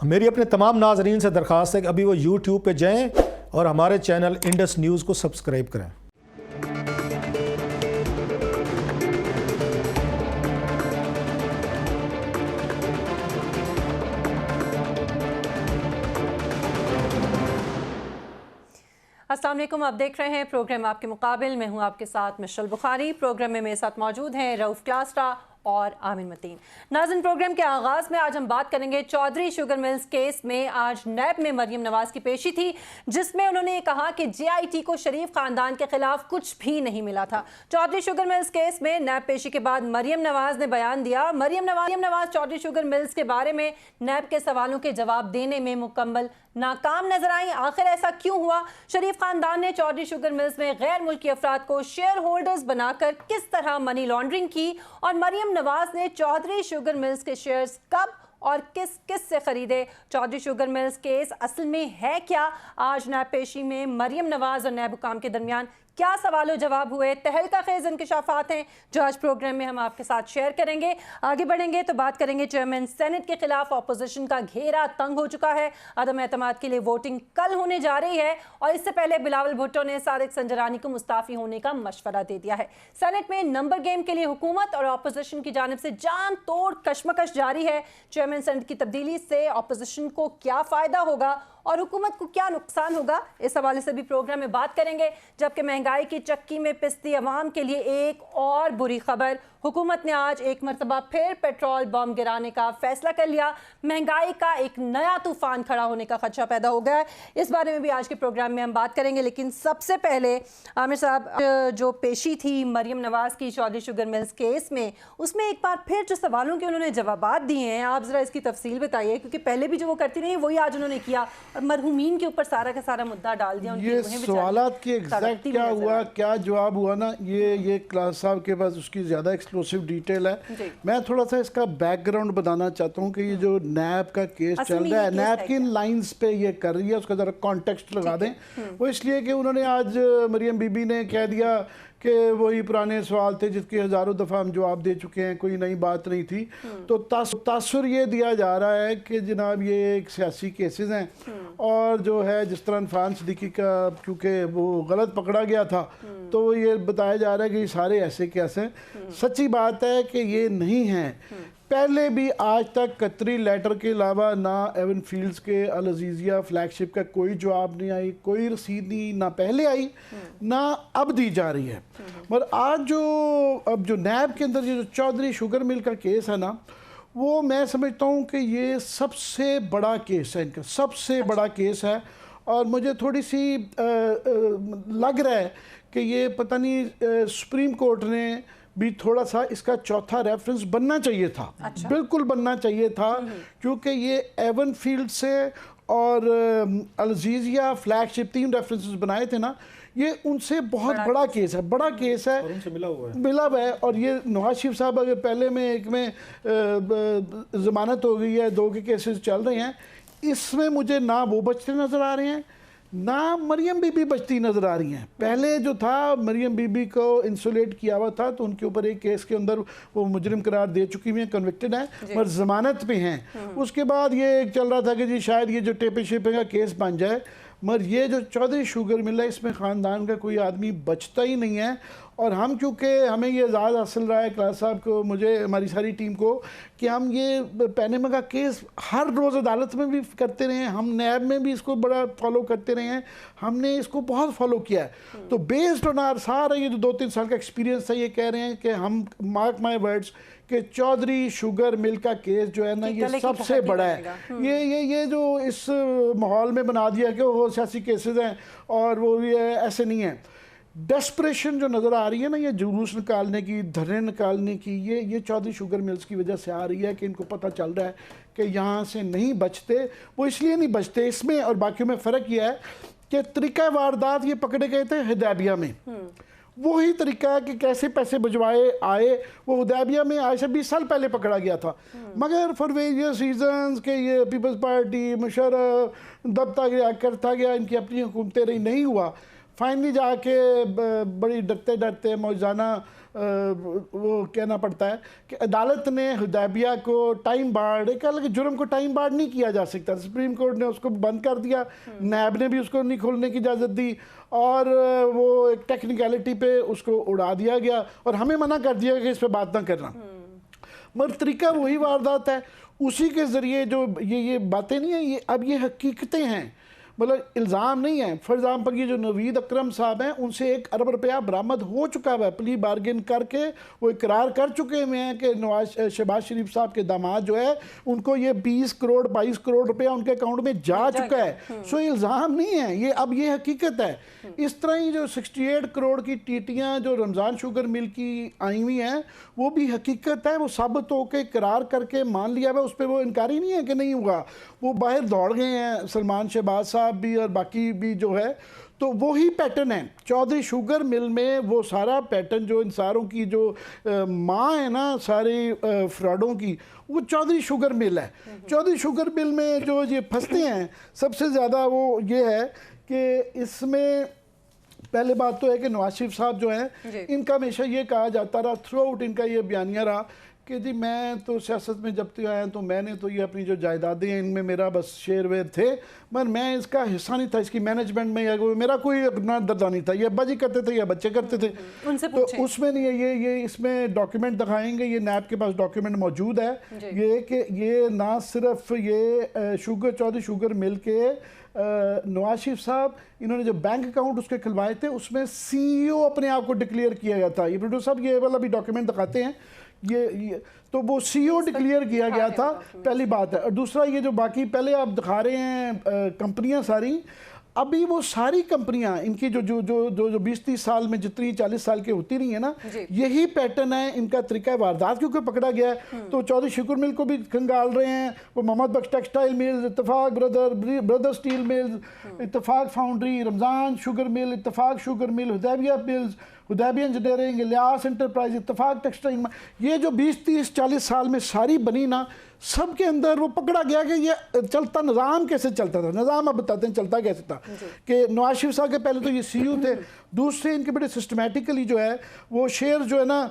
میری اپنے تمام ناظرین سے درخواست ہے کہ ابھی وہ یوٹیوب پہ جائیں اور ہمارے چینل انڈس نیوز کو سبسکرائب کریں۔ السلام علیکم، آپ دیکھ رہے ہیں پروگرام آپ کے مقابل۔ میں ہوں آپ کے ساتھ مشل بخاری۔ پروگرام میں میرے ساتھ موجود ہیں رؤف کلاسرا اور آمن متین۔ ناظرین، پروگرام کے آغاز میں آج ہم بات کریں گے چودھری شوگر ملز کیس میں۔ آج نیب میں مریم نواز کی پیشی تھی جس میں انہوں نے کہا کہ جے آئی ٹی کو شریف خاندان کے خلاف کچھ بھی نہیں ملا تھا۔ چودھری شوگر ملز کیس میں نیب پیشی کے بعد مریم نواز نے بیان دیا۔ مریم نواز چودھری شوگر ملز کے بارے میں نیب کے سوالوں کے جواب دینے میں مکمل ناکام نظر آئیں۔ آخر ایسا کیوں ہوا؟ شریف خاندان نے چودھری شوگر ملز میں غیر ملکی افراد کو شیئر ہولڈرز بنا کر کس طرح منی لانڈرنگ کی، اور مریم نواز نے چودھری شوگر ملز کے شیئرز کب اور کس سے خریدے؟ چودھری شوگر ملز کیس اصل میں ہے کیا؟ آج نیب پیشی میں مریم نواز اور نیب حکام کے درمیان کیا سوال و جواب ہوئے؟ تہلکہ خیز انکشافات ہیں جو آج پروگرام میں ہم آپ کے ساتھ شیئر کریں گے۔ آگے بڑھیں گے تو بات کریں گے چیئرمین سینٹ کے خلاف اپوزیشن کا گھیرا تنگ ہو چکا ہے۔ عدم اعتماد کے لیے ووٹنگ کل ہونے جا رہی ہے، اور اس سے پہلے بلاول بھٹو نے صادق سنجرانی کو مستعفی ہونے کا مشورہ دے دیا ہے۔ سینٹ میں نمبر گیم کے لیے حکومت اور اپوزیشن کی جانب سے جان توڑ کشمکش جاری ہے۔ چیئرمین سینٹ کی تبدیلی سے اپوزیشن کو کیا فائدہ ہوگا اور حکومت کو کیا نقصان ہوگا، اس حوالے سے بھی پروگرام میں بات کریں گے۔ جبکہ مہنگائی کی چکی میں پستی عوام کے لیے ایک اور بری خبر، حکومت نے آج ایک مرتبہ پھر پیٹرول بم گرانے کا فیصلہ کر لیا۔ مہنگائی کا ایک نیا طوفان کھڑا ہونے کا خدشہ پیدا ہو گیا ہے۔ اس بارے میں بھی آج کے پروگرام میں ہم بات کریں گے، لیکن سب سے پہلے عامر صاحب، جو پیشی تھی مریم نواز کی چودھری شوگر ملز کیس میں، اس میں ایک بار پھر جو سوالوں کے انہوں نے جوابات دیے ہیں، آپ ذرا اس کی تفصیل بتائیے، کیونکہ پہلے بھی جو وہ کرتی رہی وہی آج انہوں نے کیا اور مرحومین کے اوپر سارا کا سارا مدعا ڈال دیا۔ یہ سوالات کی ایگزیکٹ کیا ہوا، کیا جواب ہوا نا، یہ کلاس صاحب کے پاس اس کی زیادہ ایکسکلوسیو ڈیٹیل ہے۔ میں تھوڑا سا اس کا بیک گراؤنڈ بتانا چاہتا ہوں کہ یہ جو نیب کا کیس چل رہا ہے، نیب کن لائنز پہ یہ کر رہی ہے، اس کا ذرا کانٹیکسٹ لگا دیں۔ وہ اس لیے کہ انہوں نے آج مریم بی بی نے کہہ دیا کہ وہی پرانے سوال تھے جس کے ہزاروں دفعہ ہم جواب دے چکے ہیں، کوئی نئی بات نہیں تھی۔ تو تاثر یہ دیا جا رہا ہے کہ جناب یہ ایک سیاسی کیسز ہیں، اور جو ہے جس طرح عرفان صدیقی کا کیونکہ وہ غلط پکڑا گیا تھا تو یہ بتایا جا رہا ہے کہ یہ سارے ایسے کیس ہیں۔ سچی بات ہے کہ یہ نہیں ہیں۔ پہلے بھی آج تک قطری لیٹر کے علاوہ نہ ایون فیلڈز کے العزیزیہ فلیگ شپ کا کوئی جواب نہیں آئی، کوئی رسید نہیں، نہ پہلے آئی نہ اب دی جا رہی ہے۔ مگر آج اب جو نیب کے اندر یہ جو چودھری شوگر مل کا کیس ہے نا، وہ میں سمجھتا ہوں کہ یہ سب سے بڑا کیس ہے، ان کا سب سے بڑا کیس ہے، اور مجھے تھوڑی سی لگ رہا ہے کہ یہ پتہ نہیں سپریم کورٹ نے بھی تھوڑا سا اس کا چوتھا ریفرنس بننا چاہیے تھا، بالکل بننا چاہیے تھا، کیونکہ یہ ایون فیلڈ سے اور العزیزیہ فلیگ شپ 3 ریفرنسز بنائے تھے نا، یہ ان سے بہت بڑا کیس ہے، بڑا کیس ہے، ملا ہوا ہے۔ اور یہ نواز شریف صاحب اگر پہلے میں ایک میں ضمانت ہو گئی ہے، 2 کے کیسز چل رہے ہیں، اس میں مجھے نہ وہ بچتے نظر آ رہے ہیں نہ مریم بی بی بچتی نظر آ رہی ہیں۔ پہلے جو تھا مریم بی بی کو انسولیٹ کیا ہوا تھا، تو ان کے اوپر ایک کیس کے اندر وہ مجرم قرار دے چکی ہوئی ہیں، کنوکٹڈ ہیں، مگر ضمانت پہ ہیں۔ اس کے بعد یہ چل رہا تھا کہ جی شاید یہ جو ٹیپے شیپے کا کیس بن جائے، مگر یہ جو چودھری شوگر مل ہے اس میں خاندان کا کوئی آدمی بچتا ہی نہیں ہے۔ اور ہم چونکہ ہمیں یہ اعزاز حاصل رہا ہے کلاس صاحب کو، مجھے، ہماری ساری ٹیم کو، کہ ہم یہ پینما کا کیس ہر روز عدالت میں بھی کرتے رہے ہیں، ہم نیب میں بھی اس کو بڑا فالو کرتے رہے ہیں، ہم نے اس کو بہت فالو کیا ہے۔ تو بیسڈ آن آر سارا یہ جو 2-3 سال کا ایکسپیرینس ہے، یہ کہہ رہے ہیں کہ ہم مارک مائی ورڈز کہ چودھری شوگر مل کا کیس جو ہے نا یہ سب سے بڑا ہے۔ یہ جو اس ماحول میں بنا دیا کہ وہ سیاسی کیسز ہیں اور وہ ایسے نہیں ہیں، ڈیسپریشن جو نظر آ رہی ہے نا، یہ جلوس نکالنے کی، دھرنے نکالنے کی، یہ چودھری شوگر ملز کی وجہ سے آ رہی ہے کہ ان کو پتہ چل رہا ہے کہ یہاں سے نہیں بچتے۔ وہ اس لیے نہیں بچتے، اس میں اور باقیوں میں فرق یہ ہے کہ طریقہ واردات یہ پکڑے گئے تھے حدیبیہ میں، وہی طریقہ ہے کہ کیسے پیسے بھجوائے آئے، وہ حدیبیہ میں آج سے 20 سال پہلے پکڑا گیا تھا، مگر فار ویریس ریزنز کہ یہ پیپلز پارٹی مشرف دبتا گیا کرتا گیا، ان کی اپنی حکومتیں رہی، نہیں ہوا۔ فائنلی جا کے بڑی ڈرتے ڈرتے موجزانہ وہ کہنا پڑتا ہے کہ عدالت نے حدیبیہ کو ٹائم بارڈ، ایک الگ جرم کو ٹائم بارڈ نہیں کیا جا سکتا، سپریم کورٹ نے اس کو بند کر دیا، نیب نے بھی اس کو نہیں کھولنے کی اجازت دی، اور وہ ایک ٹیکنیکلٹی پہ اس کو اڑا دیا گیا اور ہمیں منع کر دیا کہ اس پہ بات نہ کرنا۔ مگر طریقہ وہی واردات ہے، اسی کے ذریعے جو یہ باتیں نہیں ہیں، یہ اب یہ حقیقتیں ہیں، مطلب الزام نہیں ہے۔ فار ایگزامپل یہ جو نوید اکرم صاحب ہیں، ان سے 1 ارب روپیہ برآمد ہو چکا ہے، پلی بارگن کر کے وہ اقرار کر چکے ہوئے ہیں کہ شہباز شریف صاحب کے داماد جو ہے ان کو یہ 20 کروڑ 22 کروڑ روپیہ ان کے اکاؤنٹ میں جا چکا ہے۔ سو یہ الزام نہیں ہے، یہ اب یہ حقیقت ہے۔ اس طرح ہی جو 68 کروڑ کی ٹیٹیاں جو رمضان شوگر مل کی آئی ہوئی ہیں وہ بھی حقیقت ہے، وہ ثابت ہو کے اقرار کر کے مان لیا ہوا، اس پہ وہ انکاری نہیں ہے کہ نہیں ہوگا۔ وہ باہر دوڑ گئے ہیں سلمان شہباز صاحب بھی اور باقی بھی جو ہے، تو وہی پیٹرن ہے چودھری شوگر مل میں، وہ سارا پیٹرن جو ان ساروں کی جو ماں ہے نا ساری فراڈوں کی، وہ چودھری شوگر مل ہے۔ چودھری شوگر مل میں جو یہ پھنستے ہیں سب سے زیادہ وہ یہ ہے کہ اس میں پہلے بات تو ہے کہ نواز شریف صاحب جو ہیں ان کا ہمیشہ یہ کہا جاتا رہا، تھرو آؤٹ ان کا یہ بیانیہ رہا کہ جی میں تو سیاست میں جب تک آیا تو میں نے تو یہ اپنی جو جائیدادیں ہیں ان میں میرا بس شیئر ویئر تھے، مگر میں اس کا حصہ نہیں تھا، اس کی مینجمنٹ میں یا میرا کوئی اپنا دردہ نہیں تھا، یہ ابا جی کرتے تھے یا بچے کرتے تھے، تو اس میں نہیں ہے۔ یہ اس میں ڈاکیومنٹ دکھائیں گے، یہ نیب کے پاس ڈاکیومنٹ موجود ہے، یہ کہ یہ نہ صرف یہ چودھری شوگر مل کے نواز شریف صاحب انہوں نے جو بینک اکاؤنٹ اس کے کھلوائے تھے اس میں سی ای او اپنے آپ کو ڈکلیئر کیا گیا تھا۔ یہ پروڈیوسر صاحب یہ والا بھی ڈاکیومنٹ دکھاتے ہیں، یہ تو وہ سی ای او ڈکلیئر کیا گیا تھا، پہلی بات ہے۔ اور دوسرا یہ جو باقی پہلے آپ دکھا رہے ہیں کمپنیاں ساری، ابھی وہ ساری کمپنیاں ان کی جو 20-30 سال میں جتنی 40 سال کی ہوتی رہی ہیں نا، یہی پیٹرن ہے ان کا طریقہ واردات، کیونکہ پکڑا گیا ہے تو چودھری شوگر مل کو بھی کھنگال رہے ہیں، وہ محمد بخش ٹیکسٹائل ملز، اتفاق برادر سٹیل ملز، اتفاق فاؤنڈری، رمضان شوگر مل، اتفاق شوگر مل، حدیبیہ ملز، حدیبیہ انجینئرنگ، الیاس انٹرپرائز، اتفاق ٹیکسٹائل، یہ جو 20-30-40 سال میں ساری بنی نا، سب کے اندر وہ پکڑا گیا کہ یہ چلتا نظام کیسے چلتا تھا۔ نظام اب بتاتے ہیں چلتا کیسے تھا، کہ نواز شریف صاحب کے پہلے تو یہ سی یو تھے، دوسرے ان کے بڑے سسٹمیٹیکلی جو ہے وہ شیئر جو ہے نا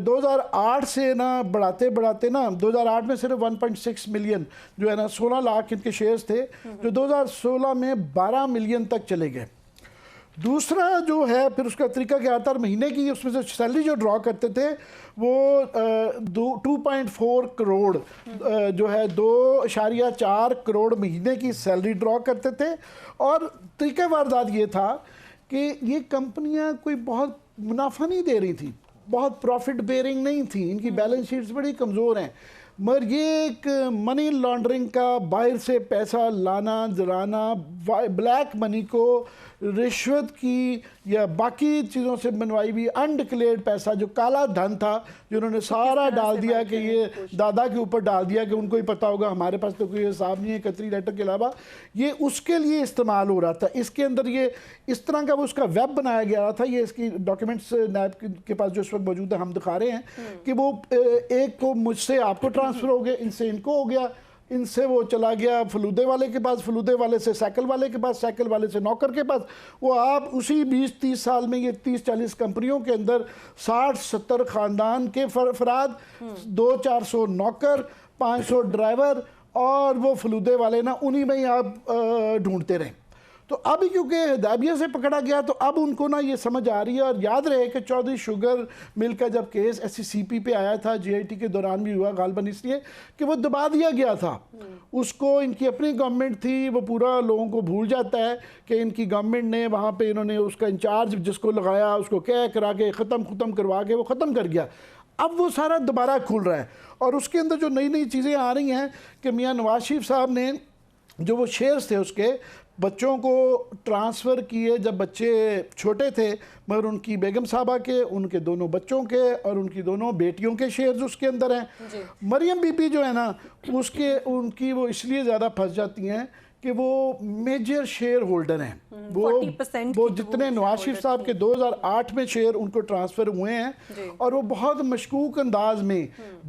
2008 سے نا بڑھاتے نا 2008 میں صرف 1.6 ملین جو ہے نا 16 لاکھ ان کے شیئرز تھے، جو 2016 میں 12 ملین تک چلے گئے۔ دوسرا جو ہے پھر اس کا طریقہ کیا آتا ہے، مہینے کی اس میں سے سیلری جو ڈرا کرتے تھے وہ 2.4 کروڑ جو ہے 2.4 کروڑ مہینے کی سیلری ڈرا کرتے تھے۔ اور طریقہ واردات یہ تھا کہ یہ کمپنیاں کوئی بہت منافع نہیں دے رہی تھی، بہت پروفٹ بیئرنگ نہیں تھی، ان کی بیلنس شیٹس بڑی کمزور ہیں، مگر یہ ایک منی لانڈرنگ کا، باہر سے پیسہ لانا جلانا، بلیک منی کو رشوت کی یا باقی چیزوں سے بنوائی ہوئی انڈکلیئرڈ پیسہ جو کالا دھن تھا، جو انہوں نے سارا ڈال دیا کہ یہ دادا کے اوپر ڈال دیا کہ ان کو ہی پتہ ہوگا، ہمارے پاس تو کوئی حساب نہیں ہے قطری لیٹر کے علاوہ، یہ اس کے لیے استعمال ہو رہا تھا۔ اس کے اندر یہ اس طرح کا وہ اس کا ویب بنایا گیا تھا، یہ اس کی ڈاکیومنٹس نیب کے پاس جو اس وقت موجود ہے ہم دکھا رہے ہیں کہ وہ ایک کو مجھ سے آپ کو ٹرانسفر ہو گیا، ان سے ان کو ہو گیا، ان سے وہ چلا گیا فلودے والے کے پاس، فلودے والے سے سائیکل والے کے پاس، سائیکل والے سے نوکر کے پاس، وہ آپ اسی 20-30 سال میں یہ 30-40 کمپنیوں کے اندر 60-70 خاندان کے فراد، 200-400 نوکر، 500 ڈرائیور، اور وہ فلودے والے نا انہی میں ہی آپ ڈھونڈتے رہیں۔ تو ابھی کیونکہ حدیبیہ سے پکڑا گیا تو اب ان کو نا یہ سمجھ آ رہی ہے، اور یاد رہے کہ چودھری شوگر مل کا جب کیس ایس سی سی پی پہ آیا تھا، جی آئی ٹی کے دوران بھی ہوا غالباً، اس لیے کہ وہ دبا دیا گیا تھا، اس کو ان کی اپنی گورنمنٹ تھی، وہ پورا لوگوں کو بھول جاتا ہے کہ ان کی گورنمنٹ نے وہاں پہ انہوں نے اس کا انچارج جس کو لگایا اس کو کہہ کرا کے ختم کروا کے وہ ختم کر گیا۔ اب وہ سارا دوبارہ کھل رہا ہے، اور اس کے اندر جو نئی نئی چیزیں آ رہی ہیں کہ میاں نواز شریف صاحب نے جو وہ شیئرز تھے اس کے بچوں کو ٹرانسفر کیے جب بچے چھوٹے تھے، مگر ان کی بیگم صاحبہ کے، ان کے دونوں بچوں کے اور ان کی دونوں بیٹیوں کے شیئرز اس کے اندر ہیں۔ مریم بی بی جو ہے نا ان کی وہ اس لیے زیادہ پھنس جاتی ہیں کہ وہ میجر شیئر ہولڈر ہیں. وہ جتنے نواز شریف صاحب کے 2008 میں شیئر ان کو ٹرانسفر ہوئے ہیں اور وہ بہت مشکوک انداز میں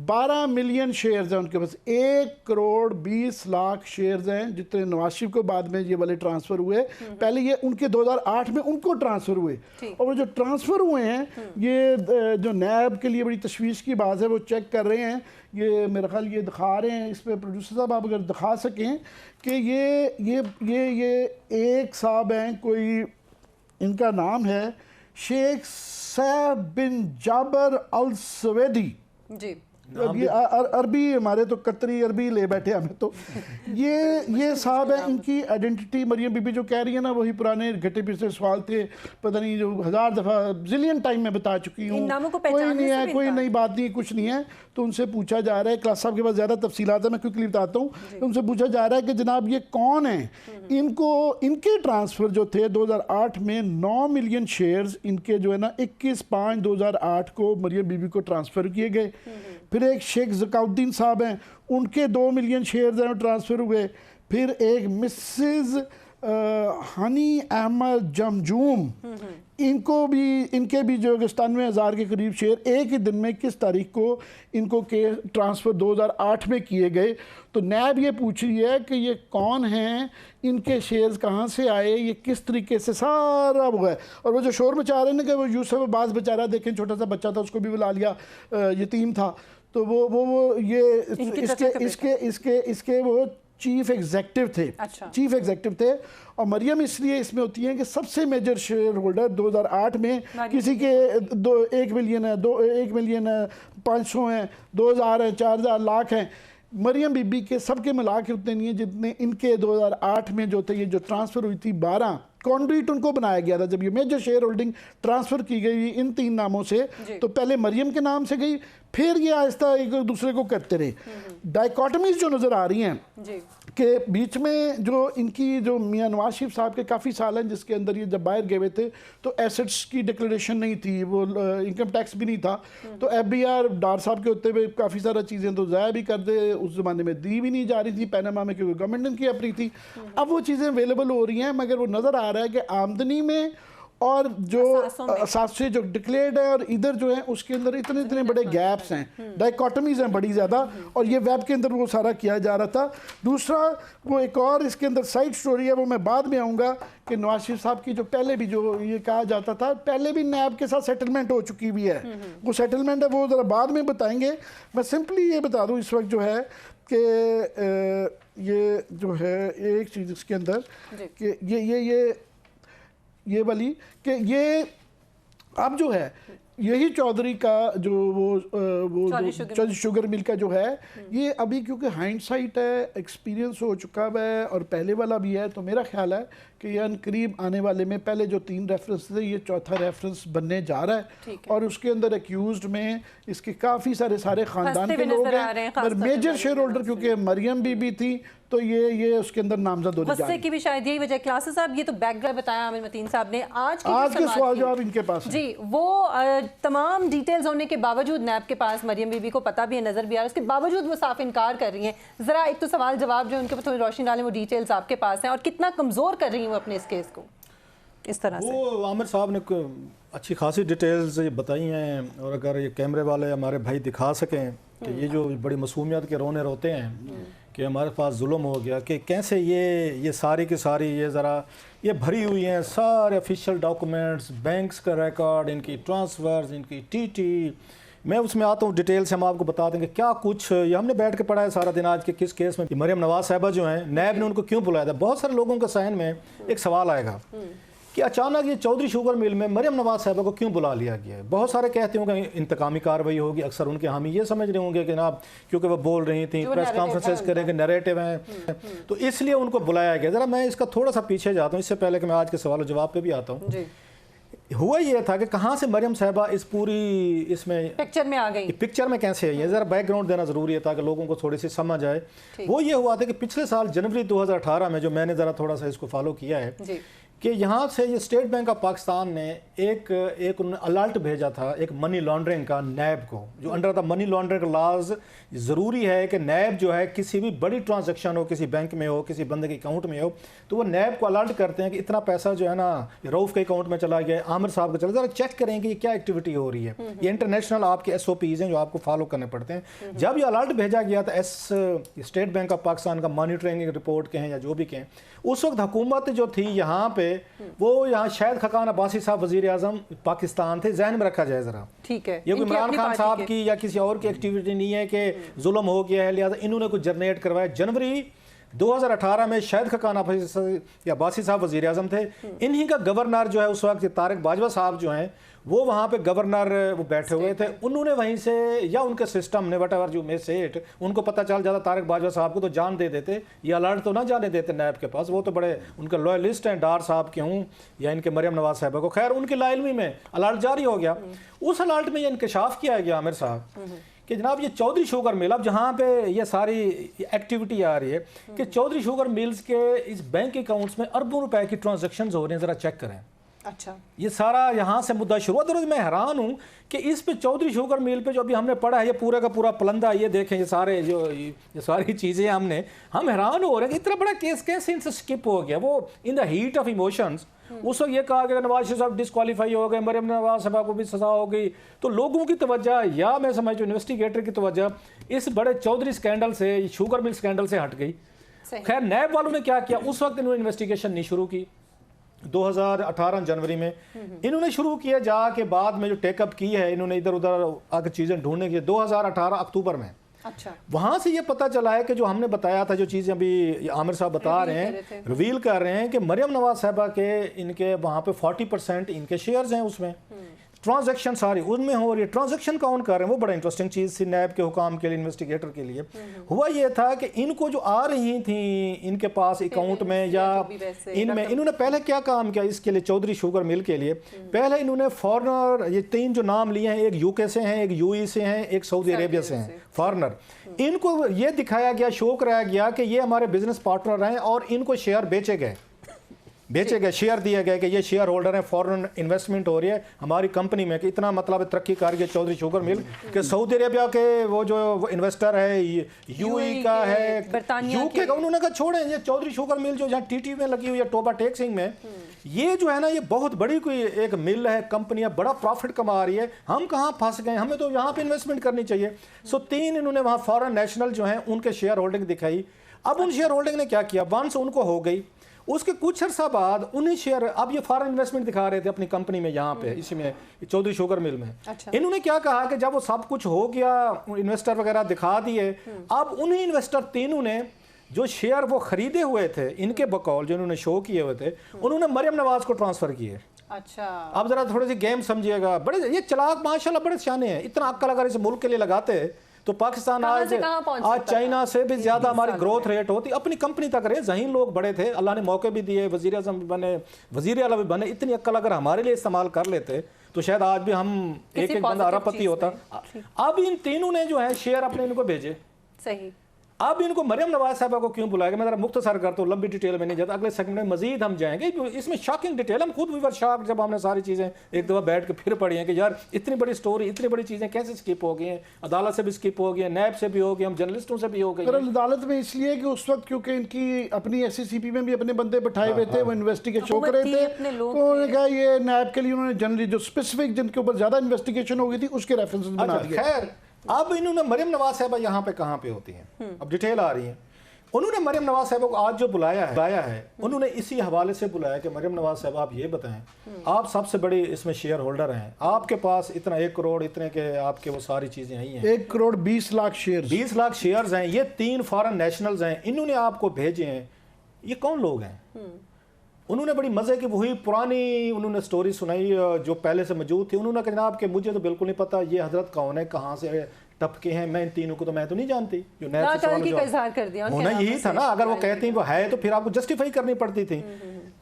12 ملین شیئرز ہیں ان کے پاس. 1,20,00,000 شیئرز ہیں جتنے نواز شریف کو بعد میں یہ والے ٹرانسفر ہوئے. پہلے یہ ان کے 2008 میں ان کو ٹرانسفر ہوئے, اور وہ جو ٹرانسفر ہوئے ہیں یہ جو نیب کے لیے بڑی تشویش کی بات ہے, وہ چیک کر رہے ہیں. یہ میرا خیال یہ دکھا رہے ہیں اس پہ پروڈیوسر صاحب, آپ اگر دکھا سکیں کہ یہ ایک صاحب ہیں, کوئی ان کا نام ہے شیخ سیف بن جابر السویدی. جی یہ عربی, ہمارے تو قطری عربی لے بیٹھے ہمیں تو. یہ صاحب ہیں, ان کی آئیڈینٹی مریم بی بی جو کہہ رہی ہے نا وہی پرانے گھٹے پچھلے سوال تھے, پتہ نہیں جو 1000 دفعہ زلین ٹائم میں بتا چکی ہوں. کوئی نہیں ہے, کوئی نئی بات نہیں, کچھ نہیں ہے. تو ان سے پوچھا جا رہا ہے, کلاس صاحب کے پاس زیادہ تفصیلات ہیں, میں کوئکلی بتاتا ہوں. ان سے پوچھا جا رہا ہے کہ جناب یہ کون ہیں. ان کے ٹرانسفر جو تھے 2008 میں 9 ملین شیئرز ان کے جو ہے نا 21/5/2008 کو مریم بی بی کو ٹرانسفر کیے گئے. پھر ایک شیخ زکاؤدین صاحب ہیں, ان کے 2 ملین شیئرز ہیں ٹرانسفر ہوئے. پھر ایک مسز ہنی احمد جمجوم, ان کے بھی جو 97,000 کے قریب شیئر ایک ہی دن میں 21 تاریخ کو ان کو ٹرانسفر 2008 میں کیے گئے. تو نیب یہ پوچھ رہی ہے کہ یہ کون ہیں, ان کے شیئرز کہاں سے آئے, یہ کس طریقے سے سارا وہ ہے. اور وہ جو شور مچا رہے ہیں نا کہ وہ یوسف عباس بیچارہ دیکھیں چھوٹا سا بچہ تھا, اس کو بھی بلا لیا, یتیم تھا. تو وہ یہ اس کے وہ چیف ایگزیکٹو تھے. چیف ایگزیکٹو تھے. اور مریم اس لیے اس میں ہوتی ہیں کہ سب سے میجر شیئر ہولڈر 2008 میں کسی کے 1 ملین ہے, 1,500,000 ہیں, 2,000 ہیں, 4,000 لاکھ ہیں. مریم بی بی کے سب کے ملا کے اتنے نہیں ہیں جتنے ان کے 2008 میں جو تھے. یہ جو ٹرانسفر ہوئی تھی 12 کانڈویٹ ان کو بنایا گیا تھا. جب یہ میجر شیئر ہولڈنگ ٹرانسفر کی گئی ان 3 ناموں سے, تو پہلے مریم کے نام سے گئی, پھر یہ آہستہ ایک دوسرے کو کرتے رہے. ڈائیکاٹمیز جو نظر آ رہی ہیں کہ بیچ میں جو ان کی جو میاں نواز شریف صاحب کے کافی سال ہیں جس کے اندر یہ جب باہر گئے ہوئے تھے تو ایسٹس کی ڈکلیریشن نہیں تھی, وہ انکم ٹیکس بھی نہیں تھا. تو ایف بی آر ڈار صاحب کے ہوتے ہوئے کافی سارا چیزیں تو ضائع بھی کر دے, اس زمانے میں دی بھی نہیں جا رہی تھی پیناما میں کیونکہ گورنمنٹ ان کی اپنی تھی. اب وہ چیزیں اویلیبل ہو رہی ہیں, مگر وہ نظر آ رہا ہے کہ آمدنی میں اور جو اساسے جو ڈکلیئرڈ ہے اور ادھر جو ہے اس کے اندر اتنے بڑے گیپس ہیں, ڈائیکاٹمیز ہیں بڑی زیادہ, اور یہ ویب کے اندر وہ سارا کیا جا رہا تھا. دوسرا وہ ایک اور اس کے اندر سائڈ سٹوری ہے, وہ میں بعد میں آؤں گا, کہ نواز شریف صاحب کی جو پہلے بھی جو یہ کہا جاتا تھا پہلے بھی نیب کے ساتھ سیٹلمنٹ ہو چکی بھی ہے. وہ سیٹلمنٹ ہے وہ ذرا بعد میں بتائیں گے. میں سمپلی یہ بتا دوں اس وقت جو ہے کہ یہ جو ہے ایک چیز اس کے اندر کہ یہ والی کہ یہ اب جو ہے یہی چودھری کا جو وہ شوگر مل کا جو ہے یہ ابھی کیونکہ ہائنڈ سائٹ ہے, ایکسپیرینس ہو چکا ہے اور پہلے والا بھی ہے, تو میرا خیال ہے کہ یہ ان قریب آنے والے میں پہلے جو 3 ریفرنس تھے یہ چوتھا ریفرنس بننے جا رہا ہے. اور اس کے اندر ایکیوزڈ میں اس کے کافی سارے خاندان کے لوگ ہیں, اور میجر شیئر ہولڈر کیونکہ مریم بی بی تھی تو یہ اس کے اندر نامزد ہونے جا رہے ہیں. غصے کی بھی شاید یہی وجہ. کلاسز صاحب یہ تو بیک گراؤنڈ بتایا عامر متین صاحب نے. آج کے سوال جواب ان کے پاس جی وہ تمام ڈیٹیلز ہونے کے باوجود نیب کے پاس مریم بی بی کو پتہ بھی ہے, نظر بھی آ رہا ہے, اس کے باوجود وہ صاف انکار کر رہی ہیں. ذرا ایک تو سوال جواب جو ان کے اوپر تھوڑی روشنی ڈالیں, وہ ڈیٹیلز آپ کے پاس ہیں اور کتنا کمزور کر رہی ہیں وہ اپنے اس کیس کو اس طرح سے. وہ عامر صاحب نے اچھی خاصی ڈیٹیلز بتائی ہیں, اور اگر یہ کیمرے والے ہمارے بھائی دکھا سکیں کہ یہ جو بڑی معصومیت کے رونے روتے ہیں کہ ہمارے پاس ظلم ہو گیا, کہ کیسے یہ ساری کی ساری یہ بھری ہوئی ہیں سارے آفیشیل ڈاکومنٹس, بینکس کا ریکارڈ, ان کی ٹرانسفرز, ان کی ٹی ٹی. میں اس میں آتا ہوں ڈیٹیل سے, ہم آپ کو بتا دیں کہ کیا کچھ یہ ہم نے بیٹھ کے پڑھا ہے سارا دن آج کے کس کیس میں. مریم نواز صاحبہ جو ہیں نیب نے ان کو کیوں بلایا تھا. بہت سارے لوگوں کے ذہن میں ایک سوال آئے گا کہ اچانک یہ چودھری شوگر مل میں مریم نواز صاحبہ کو کیوں بلا لیا گیا ہے. بہت سارے کہتے ہوں کہ انتقامی کارروائی ہوگی, اکثر ان کے حامی یہ سمجھ رہے ہوں گے کہ جناب کیونکہ وہ بول رہی تھیں, پریس کانفرنسز کریں کہ نیریٹو ہیں, تو اس لیے ان کو بلایا گیا. ذرا میں اس کا تھوڑا سا پیچھے جاتا ہوں اس سے پہلے کہ میں آج کے سوال و جواب پہ بھی آتا ہوں. ہوا یہ تھا کہ کہاں سے مریم صاحبہ اس پوری اس میں پکچر میں آ گئی, پکچر میں کیسے آئی ہے, ذرا بیک گراؤنڈ دینا ضروری ہے تاکہ لوگوں کو تھوڑی سی سمجھ آئے. وہ یہ ہوا تھا کہ پچھلے سال جنوری 2018 میں جو میں نے ذرا تھوڑا سا اس کو فالو کیا ہے کہ یہاں سے یہ اسٹیٹ بینک آف پاکستان نے ایک انہوں نے الرٹ بھیجا تھا ایک منی لانڈرنگ کا نیب کو، جو under the money laundering laws ضروری ہے کہ نیب جو ہے کسی بھی بڑی ٹرانزیکشن ہو، کسی بینک میں ہو، کسی بندے کے اکاؤنٹ میں ہو، تو وہ نیب کو الرٹ کرتے ہیں کہ اتنا پیسہ جو ہے نا رؤف کے اکاؤنٹ میں چلا گیا، عامر صاحب کا چلا گیا، ذرا چیک کریں کہ یہ کیا ایکٹیویٹی ہو رہی ہے۔ یہ انٹرنیشنل آپ کے SOPs ہیں جو آپ کو فالو کرنے پڑتے ہیں۔ جب یہ الرٹ بھیجا گیا تھا اسٹیٹ بینک آف پاکستان کا مانیٹرنگ رپورٹ کہیں یا جو بھی کہیں، اس وقت حکومت جو تھی یہاں پہ وہ یہاں شاہد خاقان عباسی صاحب وزیر اعظم پاکستان تھے، ذہن میں رکھا جائے ذرا، ٹھیک ہے، یہ کوئی عمران خان صاحب کی یا کسی اور کی ایکٹیویٹی نہیں ہے کہ ظلم ہو گیا ہے لہٰذا انہوں نے کچھ جنریٹ کروایا۔ جنوری 2018 میں شاہد خاقان عباسی صاحب وزیر اعظم تھے، انہی کا گورنر جو ہے اس وقت طارق باجوہ صاحب جو ہیں وہ وہاں پہ گورنر وہ بیٹھے ہوئے تھے، انہوں نے وہیں سے یا ان کے سسٹم نے وٹ ایور جو میں سیٹ ان کو پتہ چل جاتا طارق باجوہ صاحب کو تو جان دے دیتے، یہ الرٹ تو نہ جانے دیتے نیب کے پاس، وہ تو بڑے ان کے لوئلسٹ ہیں، ڈار صاحب کے ہوں یا ان کے مریم نواز صاحبہ کو، خیر ان کی لا علمی میں الرٹ جاری ہو گیا۔ اس الرٹ میں یہ انکشاف کیا گیا عامر صاحب کہ جناب یہ چودھری شوگر مل، اب جہاں پہ یہ ساری ایکٹیویٹی آ رہی ہے کہ چودھری شوگر ملز کے اس بینک اکاؤنٹس میں اربوں روپے کی ٹرانزیکشنز ہو رہی ہیں، ذرا چیک کریں۔ اچھا، یہ سارا یہاں سے مدعا شروع ہوا۔ میں حیران ہوں کہ اس پہ چودھری شوگر میل پہ جو ابھی ہم نے پڑھا ہے یہ پورا کا پورا پلندہ، یہ دیکھیں یہ ساری چیزیں ہم حیران ہو رہے ہیں کہ اتنا بڑا کیس کیسے ان سے سکپ ہو گیا۔ وہ ان دا ہیٹ آف ایموشنز اس وقت یہ کہا کہ نواز شریف صاحب ڈسکوالیفائی ہو گئے، مریم نواز صاحبہ کو بھی سزا ہو گئی، تو لوگوں کی توجہ یا میں سمجھتا ہوں انویسٹیگیٹر کی توجہ اس بڑے چودھری سکینڈل سے، شوگر مل سکینڈل سے ہٹ گئی۔ خیر نیب والوں نے کیا کیا، اس وقت انہوں نے انویسٹیگیشن نہیں شروع کی۔ 2018 جنوری میں انہوں نے شروع کیا، جا کے بعد میں جو ٹیک اپ کی ہے انہوں نے ادھر ادھر آگے چیزیں ڈھونڈنے کی۔ 2018 اکتوبر میں وہاں سے یہ پتہ چلا ہے کہ جو ہم نے بتایا تھا، جو چیزیں ابھی عامر صاحب بتا رہے ہیں، ریویل کر رہے ہیں کہ مریم نواز صاحبہ کے ان کے وہاں پہ 40% ان کے شیئرز ہیں، اس میں ٹرانزیکشن ساری ان میں ہو رہی ہے، ٹرانزیکشن کون کر رہے ہیں، وہ بڑا انٹرسٹنگ چیز تھی نیب کے حکام کے لیے، انویسٹیگیٹر کے لیے۔ ہوا یہ تھا کہ ان کو جو آ رہی تھیں ان کے پاس اکاؤنٹ میں یا ان میں، انہوں نے پہلے کیا کام کیا اس کے لیے چودھری شوگر مل کے لیے، پہلے انہوں نے فارنر، یہ 3 جو نام لیے ہیں، ایک UK سے ہیں، ایک UAE سے ہیں، ایک سعودی عربیہ سے ہیں، فارنر، ان کو یہ دکھایا گیا، شو کرایا گیا کہ یہ ہمارے بزنس پارٹنر ہیں اور ان کو شیئر بیچے گئے، شیئر دیے گئے کہ یہ شیئر ہولڈر ہیں، فورن انویسٹمنٹ ہو رہی ہے ہماری کمپنی میں، کہ اتنا مطلب ترقی کر گیا چودھری شوگر مل کہ سعودی عربیہ کے وہ جو انویسٹر ہے، UAE کا ہے، UK کا، انہوں نے کہا چھوڑیں یہ چودھری شوگر مل جو یہاں TT میں لگی ہوئی ہے، ٹوبا ٹیکسنگ میں، یہ جو ہے نا یہ بہت بڑی کوئی ایک مل ہے، کمپنی ہے، بڑا پروفٹ کما رہی ہے، ہم کہاں پھنس گئے، ہمیں تو یہاں پہ انویسٹمنٹ کرنی چاہیے۔ 3 انہوں نے وہاں فارن نیشنل جو ہیں ان کے شیئر ہولڈنگ دکھائی۔ اب ان شیئر ہولڈنگ نے کیا کیا، ونس ان کو ہو گئی، اس کے کچھ عرصہ بعد انہیں شیئر، اب یہ فارن انویسٹمنٹ دکھا رہے تھے اپنی کمپنی میں یہاں پہ اسی میں چودھری شوگر مل میں، انہوں نے کیا کہا کہ جب وہ سب کچھ ہو گیا، انویسٹر وغیرہ دکھا دیے، اب انہیں انویسٹر تینوں نے جو شیئر وہ خریدے ہوئے تھے ان کے بقول جو انہوں نے شو کیے ہوئے تھے، انہوں نے مریم نواز کو ٹرانسفر کیے۔ اچھا، اب ذرا تھوڑی سی گیم سمجھیے گا، بڑے یہ چلاک ماشاءاللہ بڑے سیانے ہیں، اتنا عقل اگر اس ملک کے لیے لگاتے تو پاکستان آج چائنا سے بھی زیادہ ہماری گروتھ ریٹ ہوتی، اپنی کمپنی تک رہے، ذہین لوگ بڑے تھے، اللہ نے موقع بھی دیے، وزیر اعظم بھی بنے، وزیر اعلیٰ بھی بنے، اتنی عقل اگر ہمارے لیے استعمال کر لیتے تو شاید آج بھی ہم ایک بندہ ارب پتی ہوتا۔ اب ان تینوں نے جو ہے شیئر اپنے ان کو بھیجے، صحیح، اب ان کو مریم نواز صاحبہ کو کیوں بلایا گیا، میں ذرا مختصر کرتا ہوں، لمبی ڈیٹیل میں نہیں جاتا، اگلے سیگمنٹ میں مزید ہم جائیں گے، اس میں شاکنگ ڈیٹیل، ہم خود بھی ور شاک جب ہم نے ساری چیزیں ایک دفعہ بیٹھ کے پھر پڑھی ہیں کہ یار اتنی بڑی سٹوری، اتنی بڑی چیزیں کیسے سکپ ہو گئی ہیں، عدالت سے بھی سکپ ہو گئی ہیں، نیب سے بھی ہو گئی، ہم جرنلسٹوں سے بھی ہو گئی۔ عدالت میں اس لیے کہ اس وقت کیونکہ ان کی اپنی SCCP میں بھی اپنے بندے بٹھائے ہوئے تھے، وہ انویسٹیگیشن شو کر رہے تھے، تو انہوں نے کہا یہ نیب کے لیے انہوں نے جنرلی جو اسپیسیفک جن کے اوپر زیادہ انویسٹیگیشن ہو گئی تھی اس کے ریفرنس بنا دیا۔ خیر اب انہوں نے مریم نواز صاحبہ یہاں پہ کہاں پہ ہوتی ہیں، اب ڈیٹیل آ رہی ہے، انہوں نے مریم نواز صاحبہ کو آج جو بلایا ہے انہوں نے اسی حوالے سے بلایا کہ مریم نواز صاحبہ آپ یہ بتائیں، آپ سب سے بڑی اس میں شیئر ہولڈر ہیں، آپ کے پاس اتنا 1 کروڑ اتنے کے آپ کے وہ ساری چیزیں آئی ہیں، 1 کروڑ 20 لاکھ شیئر، 20 لاکھ شیئرز ہیں، یہ 3 فارن نیشنلز ہیں، انہوں نے آپ کو بھیجے ہیں، یہ کون لوگ ہیں؟ انہوں نے بڑی مزے کی وہی پرانی انہوں نے سٹوری سنائی جو پہلے سے موجود تھی، انہوں نے کہا جناب کہ مجھے تو بالکل نہیں پتا یہ حضرت کون ہے، کہاں سے ٹپکے ہیں، میں ان تینوں کو تو میں تو نہیں جانتی، جو ہونا یہی تھا نا، اگر وہ کہتی ہیں وہ ہے تو پھر آپ کو جسٹیفائی کرنی پڑتی تھی۔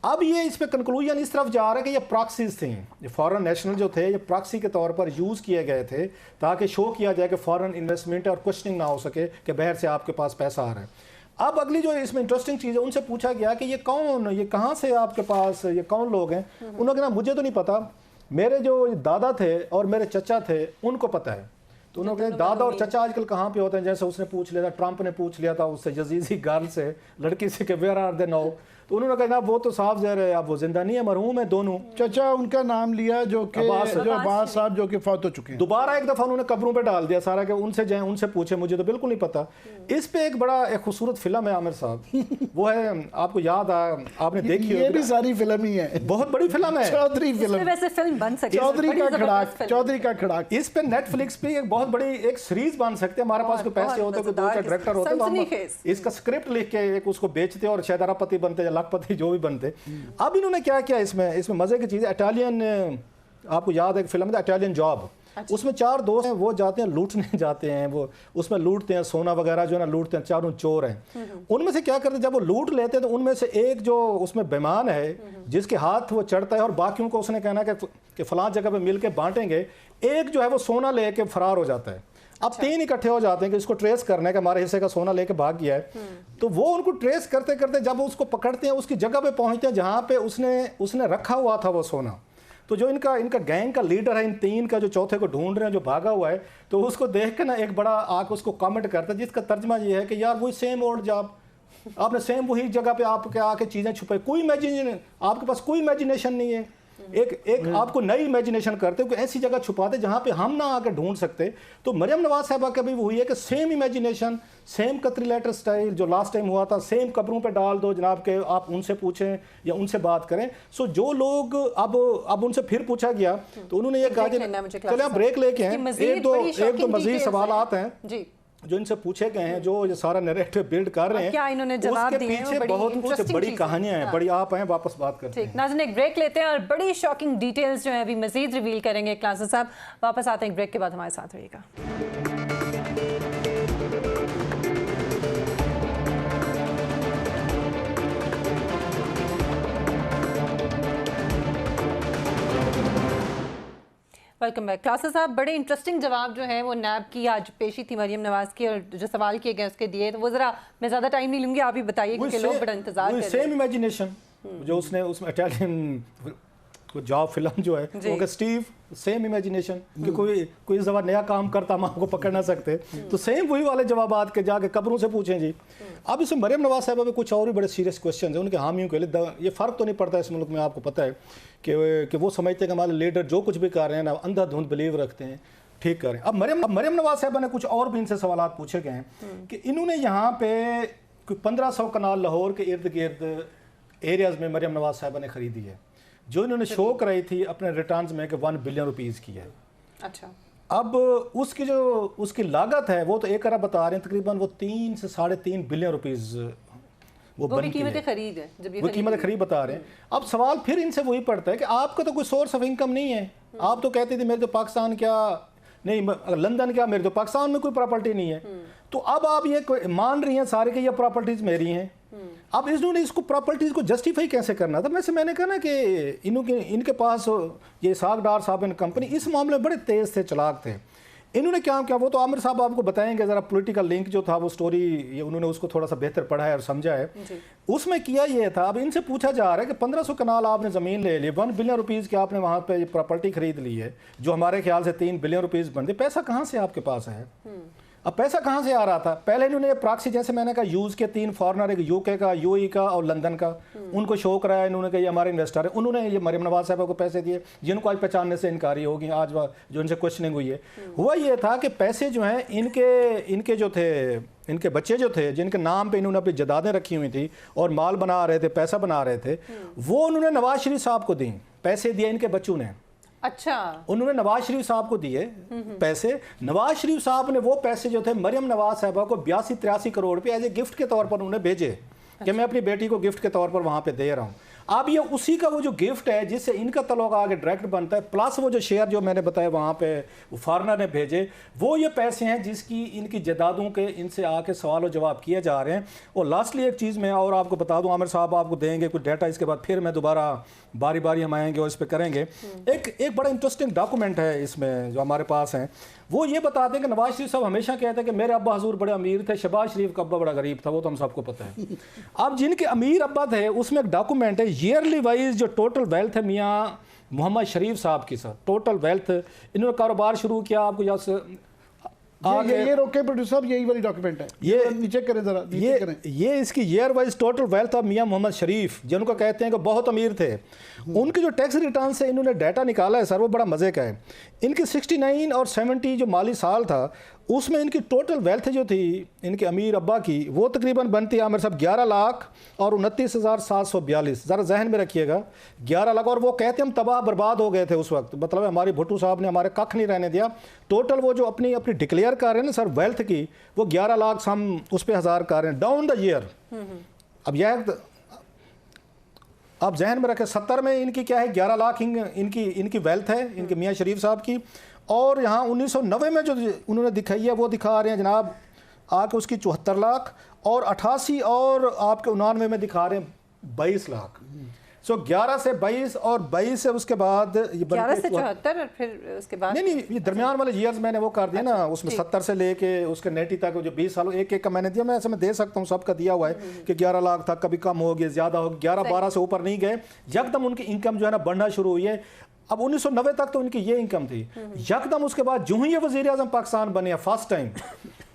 اب یہ اس پہ کنکلوژن اس طرف جا رہا ہے کہ یہ پراکسیز تھیں، یہ فارن نیشنل جو تھے یہ پراکسی کے طور پر یوز کیے گئے تھے تاکہ شو کیا جائے کہ فارن انویسٹمنٹ اور کوشچننگ نہ ہو سکے کہ باہر سے آپ کے پاس پیسہ آ رہا ہے۔ اب اگلی جو اس میں انٹرسٹنگ چیز ہے، ان سے پوچھا گیا کہ یہ کون، یہ کہاں سے آپ کے پاس، یہ کون لوگ ہیں؟ انہوں نے کہا مجھے تو نہیں پتا، میرے جو دادا تھے اور میرے چچا تھے ان کو پتہ ہے۔ تو انہوں نے کہا دادا اور چچا آج کل کہاں پہ ہوتے ہیں؟ جیسے اس نے پوچھ لیا تھا، ٹرمپ نے پوچھ لیا تھا اس سے یزیدی گرل سے، لڑکی سے کہ ویئر آر دے ناؤ، تو انہوں نے کہا وہ تو صاف ظاہر ہے اب وہ زندہ نہیں ہے، مرحوم ہے دونوں۔ چچا ان کا نام لیا جو کہ عباس صاحب جو کہ فوت ہو چکے ہیں۔ دوبارہ ایک دفعہ انہوں نے قبروں پہ ڈال دیا سارا کہ ان سے جائیں، ان سے پوچھیں، مجھے تو بالکل نہیں پتا۔ اس پہ ایک بڑا ایک خوبصورت فلم ہے عامر صاحب، وہ ہے آپ کو یاد ہے، آپ نے دیکھی یہ بھی ساری فلم ہی ہے، بہت بڑی فلم ہے، چودھری فلم، ویسے فلم بن سکتی ہے، چودھری کا کھڑاک۔ اس پہ نیٹ فلکس پہ ایک بہت بڑی ایک سیریز بن سکتے ہیں، ہمارے پاس کوئی پیسے ہوتے، کوئی 2-4 ڈائریکٹر ہوتے، اس کا اسکرپٹ لکھ کے ایک اس کو بیچتے اور شاید ارب پتی بنتے یا لاکھ پتی جو بھی بنتے۔ اب انہوں نے کیا کیا اس میں مزے کی چیز ہے، اٹالین، آپ کو یاد ہے فلم ہے اٹالین جاب، اس میں 4 دوست ہیں، وہ جاتے ہیں لوٹنے جاتے ہیں، وہ اس میں لوٹتے ہیں سونا وغیرہ جو ہے نا لوٹتے ہیں، چاروں چور ہیں۔ ان میں سے کیا کرتے ہیں جب وہ لوٹ لیتے ہیں تو ان میں سے ایک جو اس میں بیمان ہے جس کے ہاتھ وہ چڑھتا ہے اور باقیوں کو اس نے کہنا کہ فلاں جگہ پہ مل کے بانٹیں گے، ایک جو ہے وہ سونا لے کے فرار ہو جاتا ہے۔ اب 3 اکٹھے ہو جاتے ہیں کہ اس کو ٹریس کرنا ہے کہ ہمارے حصے کا سونا لے کے بھاگ گیا ہے، تو وہ ان کو ٹریس کرتے کرتے جب اس کو پکڑتے ہیں اس کی جگہ پہ پہنچتے ہیں جہاں پہ اس نے رکھا ہوا تھا وہ سونا۔ تو جو ان کا گینگ کا لیڈر ہے، ان 3 کا جو چوتھے کو ڈھونڈ رہے ہیں جو بھاگا ہوا ہے، تو اس کو دیکھ کے نا ایک بڑا آ کے اس کو کامنٹ کرتا ہے جس کا ترجمہ یہ ہے کہ یار وہی سیم اولڈ جاب، آپ نے سیم وہی جگہ پہ آپ کے آ کے چیزیں چھپائی، کوئی آپ کے پاس کوئی امیجنیشن نہیں ہے، ایک آپ کو نئی امیجنیشن کرتے ہو کہ ایسی جگہ چھپاتے جہاں پہ ہم نہ آ کے ڈھونڈ سکتے۔ تو مریم نواز صاحبہ کا بھی وہی ہے کہ سیم امیجنیشن، سیم قطری لیٹر سٹائل جو لاسٹ ٹائم ہوا تھا، سیم قبروں پہ ڈال دو جناب کہ آپ ان سے پوچھیں یا ان سے بات کریں۔ سو جو لوگ اب ان سے پھر پوچھا گیا تو انہوں نے یہ کہا کہ چلے آپ بریک لے کے ہیں، ایک دو مزید سوالات ہیں جو ان سے پوچھے گئے ہیں، جو یہ سارا نیریٹو بلڈ کر رہے ہیں، کیا انہوں نے جواب دیے ہیں، اس کے پیچھے بہت کچھ بڑی کہانیاں ہیں، بڑی آپ ہیں واپس بات کرتے ہیں۔ ناظرین ایک بریک لیتے ہیں اور بڑی شاکنگ ڈیٹیلز جو ہیں ابھی مزید ریویل کریں گے کلاسز صاحب، واپس آتے ہیں ایک بریک کے بعد، ہمارے ساتھ رہیے گا۔ Welcome back. کلاسز صاحب بڑے انٹرسٹنگ جواب جو ہیں وہ نیب کی آج پیشی تھی مریم نواز کی، اور جو سوال کیے گئے اس کے دیے، تو وہ ذرا میں زیادہ ٹائم نہیں لوں گی، آپ ہی بتائیے کیونکہ لوگ بڑا انتظار کر رہے ہیں۔ سیم امیجنیشن جو اس میں اٹالین جاب فلم جو ہے وہ کہ اسٹیو سیم امیجنیشن کہ کوئی اس دفعہ نیا کام کرتا ہم آپ کو پکڑ نہ سکتے، تو سیم وہی والے جوابات کے جا کے قبروں سے پوچھیں جی۔ اب اس میں مریم نواز صاحبہ میں کچھ اور بھی بڑے سیریس کویسچنز ہیں ان کے حامیوں کے لیے۔ یہ فرق تو نہیں پڑتا اس ملک میں، آپ کو پتہ ہے کہ وہ سمجھتے ہیں کہ ہمارے لیڈر جو کچھ بھی کر رہے ہیں نا اندھا دھند بلیو رکھتے ہیں، ٹھیک کریں۔ اب مریم نواز صاحبہ نے کچھ اور بھی ان سے سوالات پوچھے گئے ہیں کہ انہوں نے یہاں پہ کوئی 1500 کنال لاہور کے ارد گرد ایریاز میں مریم نواز صاحبہ نے خریدی ہے، جو انہوں نے شو کرائی تھی اپنے ریٹرنز میں کہ 1 بلین روپیز کی ہے۔ اچھا، اب اس کی لاگت ہے وہ تو 1 ارب بتا رہے ہیں، تقریباً وہ 3 سے 3.5 بلین روپیز وہ قیمت خرید ہے، وہ قیمت خرید بتا رہے ہیں۔ اب سوال پھر ان سے وہی پڑتا ہے کہ آپ کا تو کوئی سورس آف انکم نہیں ہے، آپ تو کہتے تھے میرے تو پاکستان کیا نہیں لندن کیا، میرے تو پاکستان میں کوئی پراپرٹی نہیں ہے، تو اب آپ یہ مان رہی ہیں سارے کہ یہ پراپرٹیز میری ہیں۔ اب انہوں نے اس کو پراپرٹیز کو جسٹیفائی کیسے کرنا تھا؟ میں نے کہا نا کہ ان کے پاس یہ اسحاق ڈار صاحب اینڈ کمپنی اس معاملے میں بڑے تیز تھے، چلاک تھے۔ انہوں نے کیا وہ تو عامر صاحب آپ کو بتائیں گے ذرا پولیٹیکل لنک جو تھا وہ سٹوری انہوں نے اس کو تھوڑا سا بہتر پڑھا ہے اور سمجھا ہے۔ اس میں کیا یہ تھا، اب ان سے پوچھا جا رہا ہے کہ 1500 کنال آپ نے زمین لے لی، 1 بلین روپیز کی آپ نے وہاں پہ پراپرٹی خرید لی ہے جو ہمارے خیال سے 3 بلین روپیز بنتے، پیسہ کہاں سے آپ کے پاس ہے؟ اب پیسہ کہاں سے آ رہا تھا؟ پہلے انہوں نے پراکسی جیسے میں نے کہا یوز کے 3 فارنر، ایک یو کے کا، یو ای کا اور لندن کا، ان کو شو کرایا، انہوں نے کہا یہ ہمارے انویسٹر ہیں، انہوں نے یہ مریم نواز صاحبہ کو پیسے دیے جن کو آج پہچاننے سے انکاری ہوگی، آج جو ان سے کوشچننگ ہوئی ہے۔ ہوا یہ تھا کہ پیسے جو ہیں ان کے جو تھے، ان کے بچے جو تھے جن کے نام پہ انہوں نے اپنی جدادیں رکھی ہوئی تھی اور مال بنا رہے تھے، پیسہ بنا رہے تھے، وہ انہوں نے نواز شریف صاحب کو دیں، پیسے دیے ان کے بچوں نے۔ اچھا، انہوں نے نواز شریف صاحب کو دیے پیسے، نواز شریف صاحب نے وہ پیسے جو تھے مریم نواز صاحبہ کو 82-83 کروڑ روپے ایز اے گفٹ کے طور پر انہوں نے بھیجے کہ میں اپنی بیٹی کو گفٹ کے طور پر وہاں پہ دے رہا ہوں۔ اب یہ اسی کا وہ جو گفٹ ہے جس سے ان کا تعلق آگے ڈائریکٹ بنتا ہے، پلس وہ جو شیئر جو میں نے بتایا وہاں پہ فارنر نے بھیجے، وہ یہ پیسے ہیں جس کی ان کی جدادوں کے ان سے آ کے سوال و جواب کیے جا رہے ہیں۔ اور لاسٹلی ایک چیز میں اور آپ کو بتا دوں، عامر صاحب آپ کو دیں گے کچھ ڈیٹا، اس کے بعد پھر میں دوبارہ باری ہم آئیں گے اور اس پہ کریں گے۔ ایک بڑا انٹرسٹنگ ڈاکومنٹ ہے اس میں جو ہمارے پاس ہیں، وہ یہ بتاتے ہیں کہ نواز شریف صاحب ہمیشہ کہتے ہیں کہ میرے ابا حضور بڑے امیر تھے، شہباز شریف کا ابا بڑا غریب تھا، وہ تو ہم سب کو پتہ ہے۔ اب جن کے امیر ابا تھے اس میں ایک ڈاکومنٹ ہے ایئرلی وائز جو ٹوٹل ویلتھ ہے میاں محمد شریف صاحب کی سر، ٹوٹل ویلتھ انہوں نے کاروبار شروع کیا، آپ کو یاد سے یہ روکے پروڈیوسر صاحب، یہی والی ڈاکیومنٹ ہے، یہ نیچے کریں ذرا، نیچے کریں۔ یہ اس کی year wise total wealth of Mian Muhammad شریف جن کو کہتے ہیں کہ بہت امیر تھے، ان کے جو ٹیکس ریٹرن سے انہوں نے ڈیٹا نکالا ہے سر، وہ بڑا مزے کا ہے۔ ان کی 69 اور 70 جو مالی سال تھا اس میں ان کی ٹوٹل ویلتھ جو تھی ان کے امیر ابا کی وہ تقریباً بنتی ہے عامر صاحب 11,29,742۔ ذرا ذہن میں رکھیے گا 11 لاکھ، اور وہ کہتے ہیں ہم تباہ برباد ہو گئے تھے اس وقت، مطلب ہماری بھٹو صاحب نے ہمارے ککھ نہیں رہنے دیا۔ ٹوٹل وہ جو اپنی ڈکلیئر کر رہے ہیں نا سر ویلتھ کی، وہ 11 لاکھ ہم اس پہ ہزار کر رہے ہیں ڈاؤن دا ایئر۔ اب یہ آپ ذہن میں رکھیں 70 میں ان کی کیا ہے 11 لاکھ ان کی ویلتھ ہے ان کے میاں شریف صاحب کی، اور یہاں 1990 میں جو انہوں نے دکھائی ہے وہ دکھا رہے ہیں جناب آ کے اس کی 74 لاکھ، اور 88 اور آپ کے 99 میں دکھا رہے ہیں 22 لاکھ۔ سو 11 سے 22 اور 22 سے اس کے بعد 11 سے 74 اور پھر اس کے بعد نہیں یہ درمیان والے ایئرز میں نے وہ کر دیا نا، اس میں 70 سے لے کے اس کے 90 تک جو 20 سال ایک ایک کا میں نے دیا، میں ایسے میں دے سکتا ہوں سب کا دیا ہوا ہے کہ 11 لاکھ تک، کبھی کم ہو گیا زیادہ ہو گیا، 11-12 سے اوپر نہیں گئے، یکدم ان کی انکم جو ہے نا بڑھنا شروع ہوئی ہے۔ اب 1990 تک تو ان کی یہ انکم تھی، یکدم اس کے بعد جو ہی یہ وزیر اعظم پاکستان بنے فرسٹ ٹائم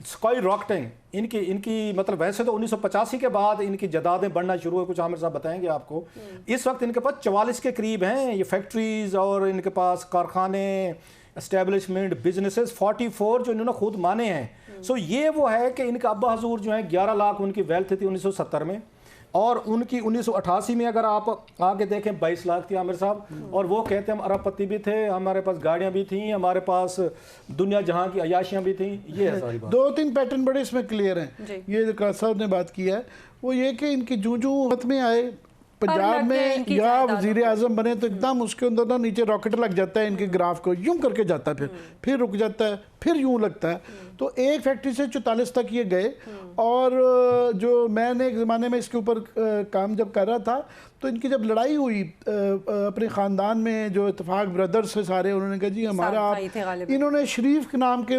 اسکائی راکٹنگ ان کی مطلب ویسے تو 1985 کے بعد ان کی جدادیں بڑھنا شروع ہوئے، کچھ عامر صاحب بتائیں گے آپ کو۔ اس وقت ان کے پاس 44 کے قریب ہیں یہ فیکٹریز، اور ان کے پاس کارخانے، اسٹیبلشمنٹ، بزنسز 44 جو انہوں نے خود مانے ہیں۔ سو یہ وہ ہے کہ ان کا ابا حضور جو ہیں 11 لاکھ ان کی ویلتھ تھی 1970 میں، اور ان کی 1988 میں اگر آپ آگے دیکھیں 22 لاکھ تھی عامر صاحب، اور وہ کہتے ہیں ہم ارب پتی بھی تھے، ہمارے پاس گاڑیاں بھی تھیں، ہمارے پاس دنیا جہاں کی عیاشیاں بھی تھیں۔ یہ ہے ساری بات۔ 2-3 پیٹرن بڑے اس میں کلیئر ہیں، یہ جو قاضی صاحب نے بات کی ہے وہ یہ کہ ان کی جو حکومت میں آئے پنجاب میں یا وزیر اعظم بنے تو ایک دم اس کے اندر نا نیچے راکٹ لگ جاتا ہے، ان کے گراف کو یوں کر کے جاتا ہے، پھر رک جاتا ہے، پھر یوں لگتا ہے۔ تو ایک فیکٹری سے 44 تک یہ گئے، اور جو میں نے ایک زمانے میں اس کے اوپر کام جب کر رہا تھا تو ان کی جب لڑائی ہوئی اپنے خاندان میں جو اتفاق بردرز سے سارے، انہوں نے کہا جی ہمارا آپ، انہوں نے شریف کے نام کے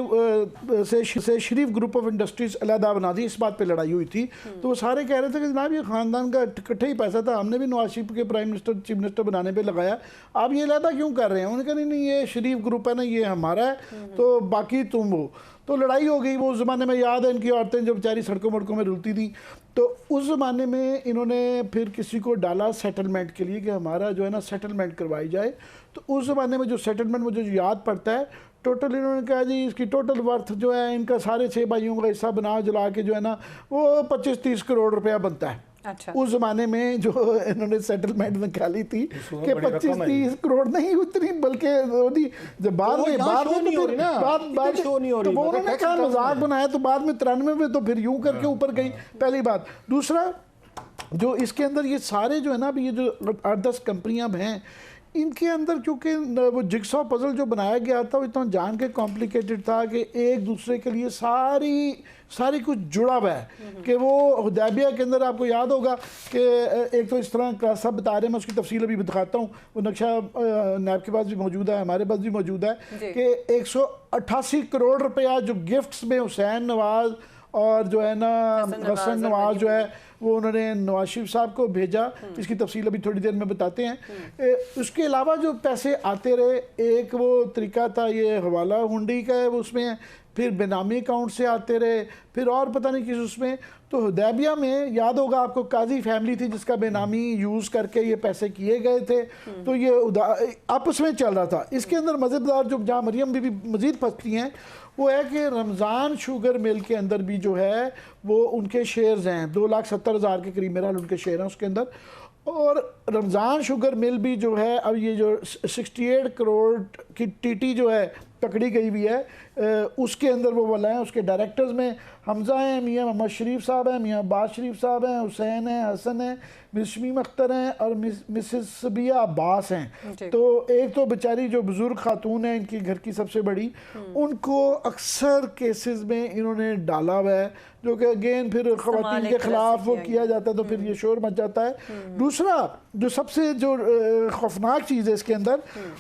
سے شریف گروپ آف انڈسٹریز علیحدہ بنا دی، اس بات پہ لڑائی ہوئی تھی۔ تو وہ سارے کہہ رہے تھے کہ جناب یہ خاندان کا اکٹھا ہی پیسہ تھا، ہم نے بھی نواز شریف کے پرائم منسٹر چیف منسٹر بنانے پہ لگایا، آپ یہ علیحدہ کیوں کر رہے ہیں؟ انہوں نے کہا نہیں یہ شریف گروپ ہے نا، یہ ہمارا ہے، تو باقی تم وہ۔ تو لڑائی ہو گئی، وہ اس زمانے میں یاد ہے ان کی عورتیں جو بیچاری سڑکوں مڑکوں میں رلتی تھیں، تو اس زمانے میں انہوں نے پھر کسی کو ڈالا سیٹلمنٹ کے لیے کہ ہمارا جو ہے نا سیٹلمنٹ کروائی جائے۔ تو اس زمانے میں جو سیٹلمنٹ مجھے یاد پڑتا ہے، ٹوٹل انہوں نے کہا جی اس کی ٹوٹل ورتھ جو ہے ان کا سارے 6 بھائیوں کا حصہ بنا جلا کے جو ہے نا وہ 25-30 کروڑ روپیہ بنتا ہے۔ اس زمانے میں جو انہوں نے سیٹلمنٹ نکالی تھی کہ 25-30 کروڑ نہیں اتنی، بلکہ جب بعد میں تو وہ انہوں نے کہا مذاق بنایا، تو بعد میں 93 میں تو پھر یوں کر کے اوپر گئی، پہلی بات۔ دوسرا جو اس کے اندر یہ سارے جو ہے نا یہ جو 8-10 کمپنیاں ہیں، ان کے اندر کیونکہ وہ جگسا پزل جو بنایا گیا تھا وہ اتنا جان کے کمپلیکیٹڈ تھا کہ ایک دوسرے کے لیے ساری کچھ جڑا ہوا ہے، کہ وہ حدیبیہ کے اندر آپ کو یاد ہوگا کہ ایک تو اس طرح کا سب بتا رہے ہیں، میں اس کی تفصیل ابھی دکھاتا ہوں، وہ نقشہ نیب کے پاس بھی موجود ہے، ہمارے پاس بھی موجود ہے، کہ 188 کروڑ روپیہ جو گفٹس میں حسین نواز اور جو ہے نا حسن نواز جو ہے وہ انہوں نے نواز شریف صاحب کو بھیجا، اس کی تفصیل ابھی تھوڑی دیر میں بتاتے ہیں۔ اس کے علاوہ جو پیسے آتے رہے، ایک وہ طریقہ تھا یہ حوالہ ہنڈی کا ہے، وہ اس میں پھر بینامی اکاؤنٹ سے آتے رہے، پھر اور پتہ نہیں کس اس میں۔ تو حدیبیہ میں یاد ہوگا آپ کو قاضی فیملی تھی جس کا بینامی یوز کر کے یہ پیسے کیے گئے تھے، تو یہ آپس میں چل رہا تھا۔ اس کے اندر مزیدار جو جہاں مریم بی بی مزید پھنستی ہیں وہ ہے کہ رمضان شوگر مل کے اندر بھی جو ہے وہ ان کے شیئرز ہیں 2,70,000 کے قریب میرا ان کے شیئر ہیں اس کے اندر، اور رمضان شوگر مل بھی جو ہے اب یہ جو 68 کروڑ کی ٹی ٹی جو ہے پکڑی گئی ہوئی ہے، اس کے اندر وہ والا ہیں، اس کے ڈائریکٹرز میں حمزہ ہیں، میاں محمد شریف صاحب ہیں، میاں عباس شریف صاحب ہیں، حسین ہیں، حسن ہیں، مس شمیم اختر ہیں، اور مسز صبیہ عباس ہیں۔ تو ایک تو بیچاری جو بزرگ خاتون ہیں ان کی گھر کی سب سے بڑی، ان کو اکثر کیسز میں انہوں نے ڈالا ہوا ہے، جو کہ اگین پھر خواتین کے خلاف وہ کیا جاتا ہے، تو پھر یہ شور مچ جاتا ہے۔ دوسرا جو سب سے جو خوفناک چیز ہے اس کے اندر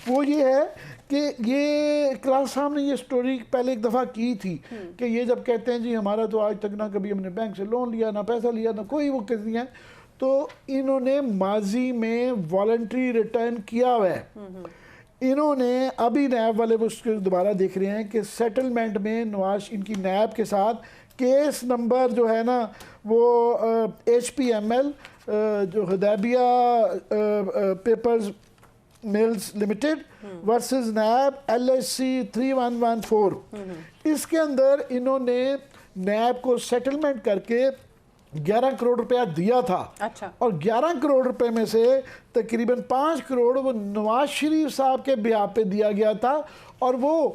وہ یہ ہے کہ یہ اقراض صاحب نے یہ سٹوری پہلے ایک دفعہ کی تھی کہ یہ جب کہتے ہیں جی ہمارا تو آج تک نہ کبھی ہم نے بینک سے لون لیا، نہ پیسہ لیا، نہ کوئی وہ کس نہیں ہے، تو انہوں نے ماضی میں والنٹری ریٹرن کیا ہوا ہے. انہوں نے ابھی نیب والے اس کے دوبارہ دیکھ رہے ہیں کہ سیٹلمنٹ میں نواز ان کی نیب کے ساتھ کیس نمبر جو ہے نا وہ HPML جو Hudaibiya papers mills limited versus NAB LHC 3114، اس کے اندر انہوں نے نیب کو سیٹلمنٹ کر کے 11 کروڑ روپیہ دیا تھا. اور 11 کروڑ روپے میں سے تقریباً 5 کروڑ وہ نواز شریف صاحب کے بیاہ پہ دیا گیا تھا اور وہ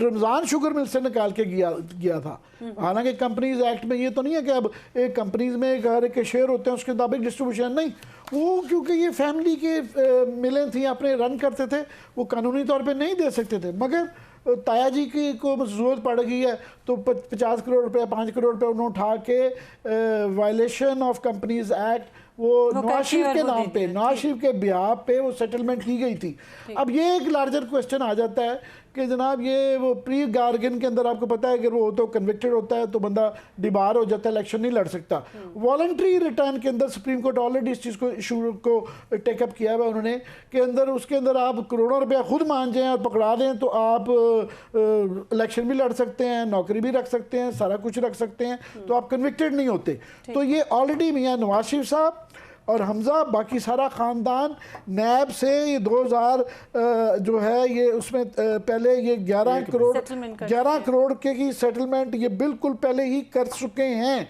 رمضان شوگر مل سے نکال کے گیا تھا. حالانکہ کمپنیز ایکٹ میں یہ تو نہیں ہے کہ اب ایک کمپنیز میں ہر ایک کے شیئر ہوتے ہیں اس کے مطابق ڈسٹریبیوشن نہیں، وہ کیونکہ یہ فیملی کے ملیں تھیں اپنے رن کرتے تھے وہ قانونی طور پہ نہیں دے سکتے تھے. مگر تایا جی کی کو ضرورت پڑ گئی ہے تو 50 کروڑ روپے 5 کروڑ روپے انہوں اٹھا کے وائلیشن آف کمپنیز ایکٹ وہ نواز شریف کے نام پہ، نواز شریف کے بیاہ پہ وہ سیٹلمنٹ کی گئی تھی. اب یہ ایک لارجر کوسچن آ جاتا ہے کہ جناب یہ وہ پری گارگن کے اندر آپ کو پتہ ہے کہ وہ تو کنوکٹڈ ہوتا ہے تو بندہ ڈیبار ہو جاتا ہے، الیکشن نہیں لڑ سکتا. والنٹری ریٹرن کے اندر سپریم کورٹ آلریڈی اس چیز کو ایشو کو ٹیک اپ کیا ہے انہوں نے کہ اس کے اندر آپ کروڑوں روپیہ خود مان جائیں اور پکڑا دیں تو آپ الیکشن بھی لڑ سکتے ہیں، نوکری بھی رکھ سکتے ہیں، سارا کچھ رکھ سکتے ہیں، تو آپ کنوکٹڈ نہیں ہوتے. تو یہ آلریڈی میاں نواز شریف صاحب اور حمزہ باقی سارا خاندان نیب سے یہ 2000 جو ہے یہ اس میں پہلے یہ 11 کروڑ کی سیٹلمنٹ یہ بالکل پہلے ہی کر چکے ہیں.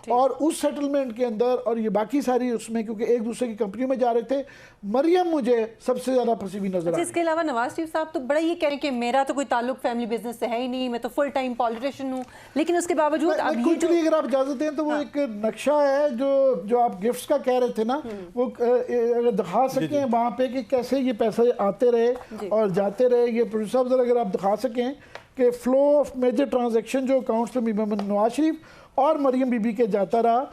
اور اس سیٹلمنٹ کے اندر اور یہ باقی ساری اس میں کیونکہ ایک دوسرے کی کمپنیوں میں جا رہے تھے. مریم مجھے سب سے زیادہ پھنسی ہوئی نظر آئی. اس کے علاوہ نواز شریف صاحب تو بڑا یہ کہہ رہے ہیں کہ میرا تو کوئی تعلق فیملی بزنس سے ہے ہی نہیں، میں تو فل ٹائم پالیٹیشین ہوں، لیکن اس کے باوجود کچھ بھی اگر آپ اجازت دیں تو وہ ایک نقشہ ہے جو آپ گفٹس کا کہہ رہے تھے نا، وہ اگر دکھا سکیں وہاں پہ کہ کیسے یہ پیسے آتے رہے اور جاتے رہے. یہ پروڈیوسر صاحب ذرا اگر آپ دکھا سکیں کہ فلو آف میجر ٹرانزیکشن جو اکاؤنٹس پہ نواز شریف اور مریم بی بی کے جاتا رہا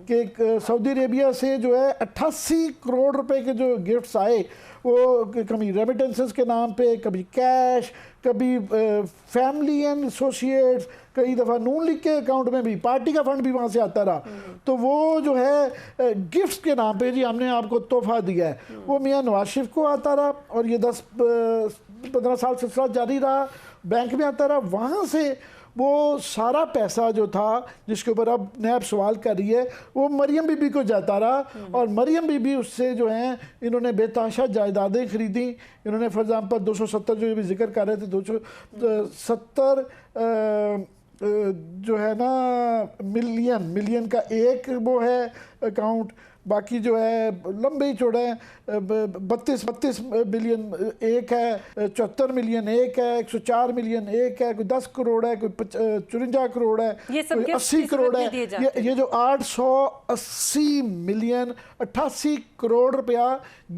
کہ سعودی عربیہ سے جو ہے 88 کروڑ روپے کے جو گفٹس آئے وہ کبھی ریمیٹنسز کے نام پہ، کبھی کیش، کبھی فیملی اینڈ ایسوسیٹس، کئی دفعہ نون لیگ کے اکاؤنٹ میں بھی پارٹی کا فنڈ بھی وہاں سے آتا رہا. تو وہ جو ہے گفٹس کے نام پہ جی ہم نے آپ کو تحفہ دیا ہے وہ میاں نواز شریف کو آتا رہا اور یہ 10-15 سال سلسلہ جاری رہا، بینک میں آتا رہا. وہاں سے وہ سارا پیسہ جو تھا جس کے اوپر اب نیب سوال کر رہی ہے وہ مریم بی بی کو جاتا رہا اور مریم بی بی اس سے جو ہیں انہوں نے بے تحاشا جائیدادیں خریدیں. انہوں نے فار ایگزامپل 270 جو بھی ذکر کر رہے تھے 270 جو ہے نا ملین کا ایک وہ ہے اکاؤنٹ، باقی جو ہے لمبے ہی چوڑے ہیں 32 ملین ایک ہے، 74 ملین ایک ہے، 104 ملین ایک ہے، کوئی 10 کروڑ ہے، کوئی 54 کروڑ ہے، کوئی 80 کروڑ ہے. یہ جو 880 ملین 88 کروڑ روپیہ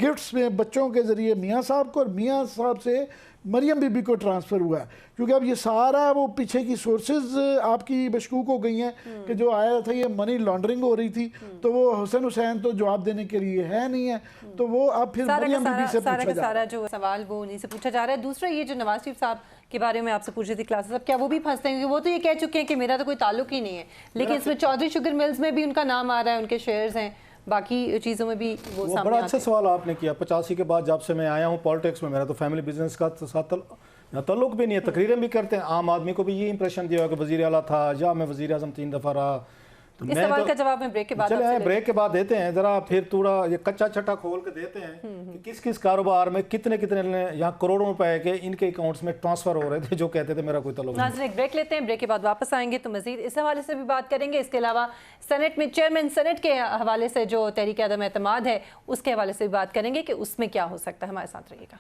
گفٹس میں بچوں کے ذریعے میاں صاحب کو اور میاں صاحب سے مریم بی بی کو ٹرانسفر ہوا ہے. کیونکہ اب یہ سارا وہ پیچھے کی سورسز آپ کی مشکوک ہو گئی ہیں کہ جو آیا تھا یہ منی لانڈرنگ ہو رہی تھی تو وہ حسین تو جواب دینے کے لیے ہے نہیں ہے تو وہ اب پھر مریم بی بی سے پوچھا جا رہا ہے. سارا جو سوال وہ انہیں سے پوچھا جا رہا ہے. دوسرا یہ جو نواز شریف صاحب کے بارے میں آپ سے پوچھ رہی تھی کلاسز، اب کیا وہ بھی پھنستے ہیں؟ وہ تو یہ کہہ چکے ہیں کہ میرا تو کوئی تعلق ہی نہیں ہے، لیکن اس میں چودھری شوگر ملز میں بھی ان کا نام آ رہا ہے، ان کے شیئرز ہیں، باقی چیزوں میں بھی وہ سامنے بڑا اچھا سوال آپ نے کیا. 85 کے بعد جب سے میں آیا ہوں پالیٹکس میں، میرا تو فیملی بزنس کا ساتھ تعلق بھی نہیں ہے. تقریریں بھی کرتے ہیں، عام آدمی کو بھی یہ امپریشن دیا کہ وزیر اعلیٰ تھا یا میں وزیر اعظم 3 دفعہ رہا. اس سوال کا جواب میں بریک کے بعد چلے بریک کے بعد دیتے ہیں، ذرا پھر تھوڑا یہ کچا چھٹا کھول کے دیتے ہیں کہ کس کاروبار میں کتنے یہاں کروڑوں روپے کے ان کے اکاؤنٹس میں ٹرانسفر ہو رہے تھے جو کہتے تھے میرا کوئی تعلق نہیں. ناظرین ایک بریک لیتے ہیں، بریک کے بعد واپس آئیں گے تو مزید اس حوالے سے بھی بات کریں گے. اس کے علاوہ سینٹ میں چیئرمین سینٹ کے حوالے سے جو تحریک عدم اعتماد ہے اس کے حوالے سے بھی بات کریں گے کہ اس میں کیا ہو سکتا ہے. ہمارے ساتھ رہیے گا.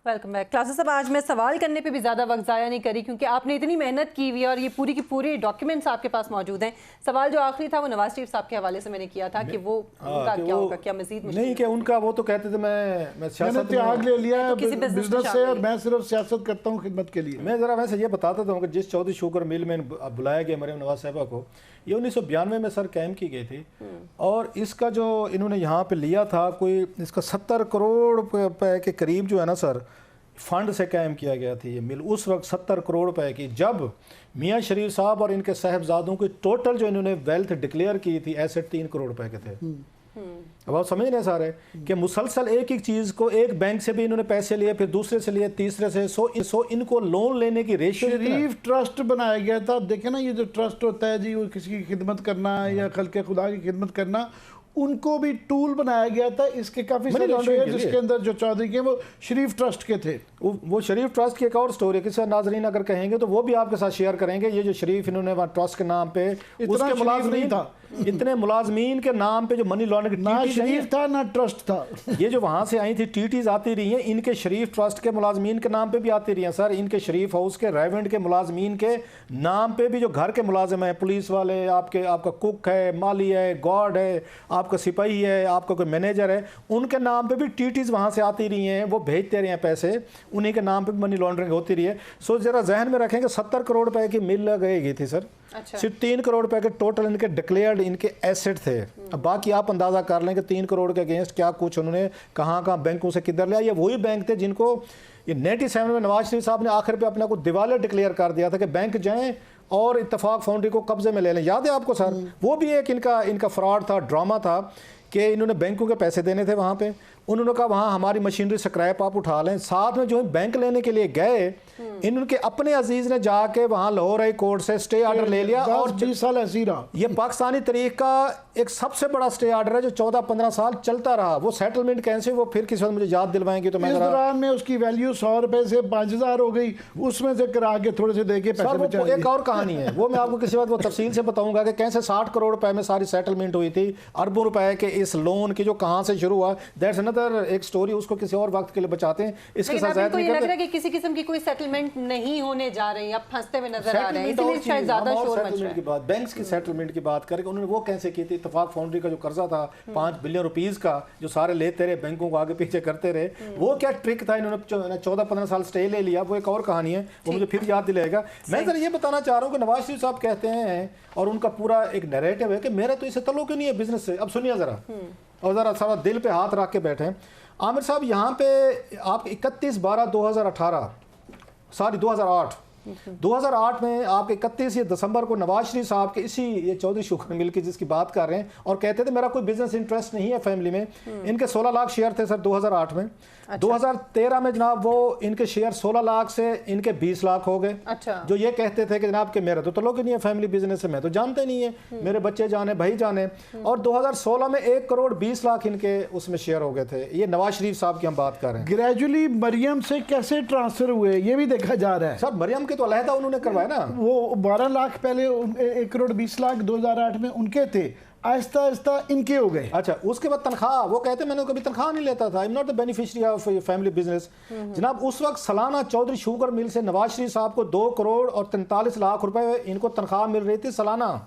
Welcome back classes. اب آج میں سوال کرنے پہ بھی زیادہ وقت ضائع نہیں کری کیونکہ آپ نے اتنی محنت کی ہوئی ہے اور یہ پوری کی پوری ڈاکیومنٹس آپ کے پاس موجود ہیں. سوال جو آخری تھا وہ نواز شریف صاحب کے حوالے سے میں نے کیا تھا کہ وہ ان کا کیا ہوگا, کیا مزید نہیں کہ ان کا وہ تو کہتے تھے میں سیاست تیاگ لے لیا ہے بزنس سے اور میں صرف سیاست کرتا ہوں خدمت کے لیے. میں ذرا ویسے یہ بتاتا تھا کہ جس چودھری شوگر مل میں بلایا گیا مریم نواز صاحبہ کو, یہ 1992 میں سر قائم کی گئی تھی اور اس کا جو انہوں نے یہاں پہ لیا تھا کوئی اس کا 70 کروڑ روپے کے قریب جو ہے نا سر فنڈ سے قائم کیا گیا تھی یہ مل. اس وقت 70 کروڑ روپے کی, جب میاں شریف صاحب اور ان کے صاحبزادوں کی ٹوٹل جو انہوں نے ویلتھ ڈکلیئر کی تھی ایسٹ 3 کروڑ روپے کے تھے. اب آپ سمجھ رہے ہیں سارے کہ مسلسل ایک ایک چیز کو, ایک بینک سے بھی انہوں نے پیسے لیے, پھر دوسرے سے لیے, تیسرے سے, سو ان کو لون لینے کی ریشیو. شریف ٹرسٹ بنایا گیا تھا. دیکھیں نا یہ جو ٹرسٹ ہوتا ہے جی, وہ کسی کی خدمت کرنا یا خلق خدا کی خدمت کرنا, ان کو بھی ٹول بنایا گیا تھا. اس کے کافی سارے شیئرز اس کے اندر جو چودھری کے وہ شریف ٹرسٹ کے تھے. وہ شریف ٹرسٹ کی ایک اور سٹوری ہے, کسی ناظرین اگر کہیں گے تو وہ بھی آپ کے ساتھ شیئر کریں گے. یہ جو شریف انہوں نے وہاں ٹرسٹ کے نام پہ اس کے ملازمین تھا, اتنے ملازمین کے نام پہ جو منی لانڈرنگ, نہ شریف تھا نہ ٹرسٹ تھا. یہ جو وہاں سے آئی تھی ٹیٹیز آتی رہی ہیں, ان کے شریف ٹرسٹ کے ملازمین کے نام پہ بھی آتی رہی ہیں سر. ان کے شریف ہاؤس کے ریونٹ کے ملازمین کے نام پہ بھی, جو گھر کے ملازم ہیں, پولیس والے, آپ کا کک ہے, مالی ہے, گارڈ ہے, آپ کا سپاہی ہے, آپ کا کوئی مینیجر ہے, ان کے نام پہ بھی ٹیٹیز وہاں سے آتی رہی ہیں. وہ بھیجتے رہے ہیں پیسے, انہیں کے نام پہ منی لانڈرنگ ہوتی رہی ہے. سو ذرا ذہن میں رکھیں کہ 70 کروڑ روپے کی مل لگائی گئی تھی سر. صرف 3 کروڑ روپے کے ٹوٹل ان کے ڈکلیئرڈ ان کے ایسٹ تھے. اب باقی آپ اندازہ کر لیں کہ 3 کروڑ کے اگینسٹ کیا کچھ انہوں نے کہاں بینکوں سے کدھر لیا. یہ وہی بینک تھے جن کو یہ 97 میں نواز شریف صاحب نے آخر پہ اپنا کو دیوالیہ ڈکلیئر کر دیا تھا کہ بینک جائیں اور اتفاق فاؤنڈری کو قبضے میں لے لیں. یاد ہے آپ کو سر؟ وہ بھی ایک ان کا فراڈ تھا, ڈرامہ تھا کہ انہوں نے بینکوں کے پیسے دینے تھے وہاں پہ. انہوں نے کہا وہاں ہماری مشینری سکریپ آپ اٹھا لیں. ساتھ میں جو بینک لینے کے لیے گئے, ان کے اپنے عزیز نے جا کے وہاں لاہور ہائی کورٹ سے سٹے آرڈر لے لیا, اور 20 سال ایسی رہا. یہ پاکستانی تاریخ کا ایک سب سے بڑا سٹے آرڈر ہے جو 14-15 سال چلتا رہا. وہ سیٹلمنٹ کیسے, وہ پھر کسی وقت مجھے یاد دلوائیں گے تو میں اس دوران میں اس کی ویلیو 100 روپے سے 5000 ہو گئی, اس میں سے کرا کے تھوڑے سے دے کے پیسے بچا لیے. ایک اور کہانی ہے, وہ میں آپ کو کسی وقت وہ تفصیل سے بتاؤں گا کہ کیسے 60 کروڑ روپے میں ساری سیٹلمنٹ ہوئی تھی, اربوں روپے کے اس لون کی جو کہاں سے شروع ہوا. دیٹس انادر ایک سٹوری, اس کو کسی اور وقت کے لیے بچاتے ہیں. اس کے ساتھ یہ لگ رہا ہے کہ کسی قسم کی کوئی سیٹلمنٹ نہیں ہونے جا رہی, اب پھنستے ہوئے نظر آ رہے ہیں, اس لیے شاید زیادہ شور مچ رہا ہے. کی بات, بینکس کی سیٹلمنٹ کی بات کر کے انہوں نے وہ کیسے کی تھی. اتفاق فاؤنڈری کا جو قرضہ تھا 5 بلین روپیز کا, جو سارے لیتے رہے, بینکوں کو آگے پیچھے کرتے رہے, وہ کیا ٹرک تھا. انہوں نے 14-15 سال سٹے لے لیا. وہ ایک اور کہانی ہے, وہ مجھے پھر یاد دلائے گا. میں ذرا یہ بتانا چاہ رہا ہوں کہ نواز شریف صاحب کہتے ہیں, اور ان کا پورا ایک نیریٹو ہے کہ میرا تو اسے تعلق ہی نہیں ہے بزنس سے. اب سنیے ذرا, اور ذرا سارا دل پہ ہاتھ رکھ کے بیٹھیں. عامر صاحب یہاں پہ آپ 2008 میں آپ 31 دسمبر کو نواز شریف صاحب کے اسی یہ چودھری شوگر مل کی جس کی بات کر رہے ہیں, اور کہتے تھے میرا کوئی بزنس انٹرسٹ نہیں ہے فیملی میں. ان کے 16 لاکھ شیئر تھے سر 2008 میں. 2013 میں جناب وہ ان کے شیئر 16 لاکھ سے ان کے 20 لاکھ ہو گئے. جو یہ کہتے تھے کہ جناب کہ میرا تو تعلق ہی نہیں ہے فیملی بزنس سے, میں تو جانتے نہیں ہے, میرے بچے جانے بھائی جانے. اور 2016 میں 1 کروڑ 20 لاکھ ان کے اس میں شیئر ہو گئے تھے. یہ نواز شریف صاحب کی ہم بات کر رہے ہیں. گریجولی مریم سے کیسے ٹرانسفر ہوئے یہ بھی دیکھا جا رہا ہے. سر مریم کے تو علیحدہ انہوں نے کروایا نا, وہ 12 لاکھ پہلے 1 کروڑ 20 لاکھ 2008 میں ان کے تھے, آہستہ آہستہ ان کے ہو گئے. اچھا, اس کے بعد تنخواہ, وہ کہتے ہیں میں نے کبھی تنخواہ نہیں لیتا تھا, I'm not the beneficiary of family business. جناب اس وقت سالانہ چودھری شوگر مل سے نواز شریف صاحب کو 2 کروڑ اور 43 لاکھ روپے ان کو تنخواہ مل رہی تھی سالانہ.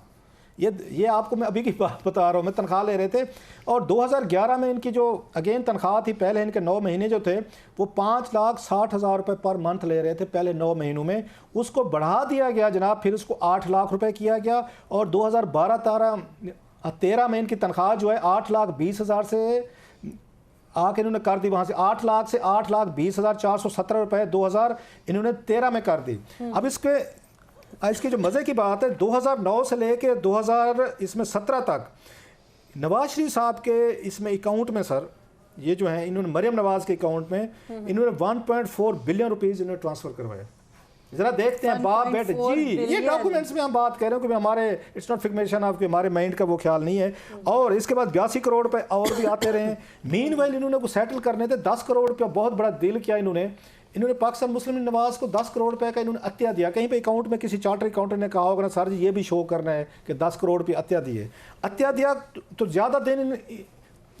یہ آپ کو میں ابھی کی بات بتا رہا ہوں, میں تنخواہ لے رہے تھے. اور 2011 میں ان کی جو اگین تنخواہ تھی, پہلے ان کے 9 مہینے جو تھے وہ 5,60,000 روپے پر منتھ لے رہے تھے پہلے 9 مہینوں میں. اس کو بڑھا دیا گیا جناب, پھر اس کو 8 لاکھ روپے کیا گیا, اور 2012-13 میں ان کی تنخواہ جو ہے 8,20,000 سے آ کے انہوں نے کر دی, وہاں سے 8 لاکھ سے 8,20,417 روپے 2013 میں کر دی. اب اس کے جو مزے کی بات ہے, 2009 سے لے کے 2017 تک نواز شریف صاحب کے اس میں اکاؤنٹ میں سر, یہ جو ہیں انہوں نے مریم نواز کے اکاؤنٹ میں انہوں نے 1.4 بلین روپیز انہوں نے ٹرانسفر کروائے. ذرا دیکھتے ہیں باپ بیٹے, جی یہ ڈاکومنٹس میں ہم بات کر رہے ہیں کہ ہمارے اٹس ناٹ فکمیشن آف, ہمارے مائنڈ کا وہ خیال نہیں ہے. اور اس کے بعد 82 کروڑ روپے اور بھی آتے رہے ہیں. مین وائل انہوں نے وہ سیٹل کرنے تھے 10 کروڑ روپے, بہت بڑا ڈیل کیا انہوں نے پاکستان مسلم نواز کو 10 کروڑ روپے کا انہوں نے عطیہ دیا. کہیں پہ اکاؤنٹ میں کسی چارٹر اکاؤنٹنٹ نے کہا ہوگا نا سر جی یہ بھی شو کرنا ہے کہ 10 کروڑ روپے عطیہ دیے. عطیہ دیا تو زیادہ دن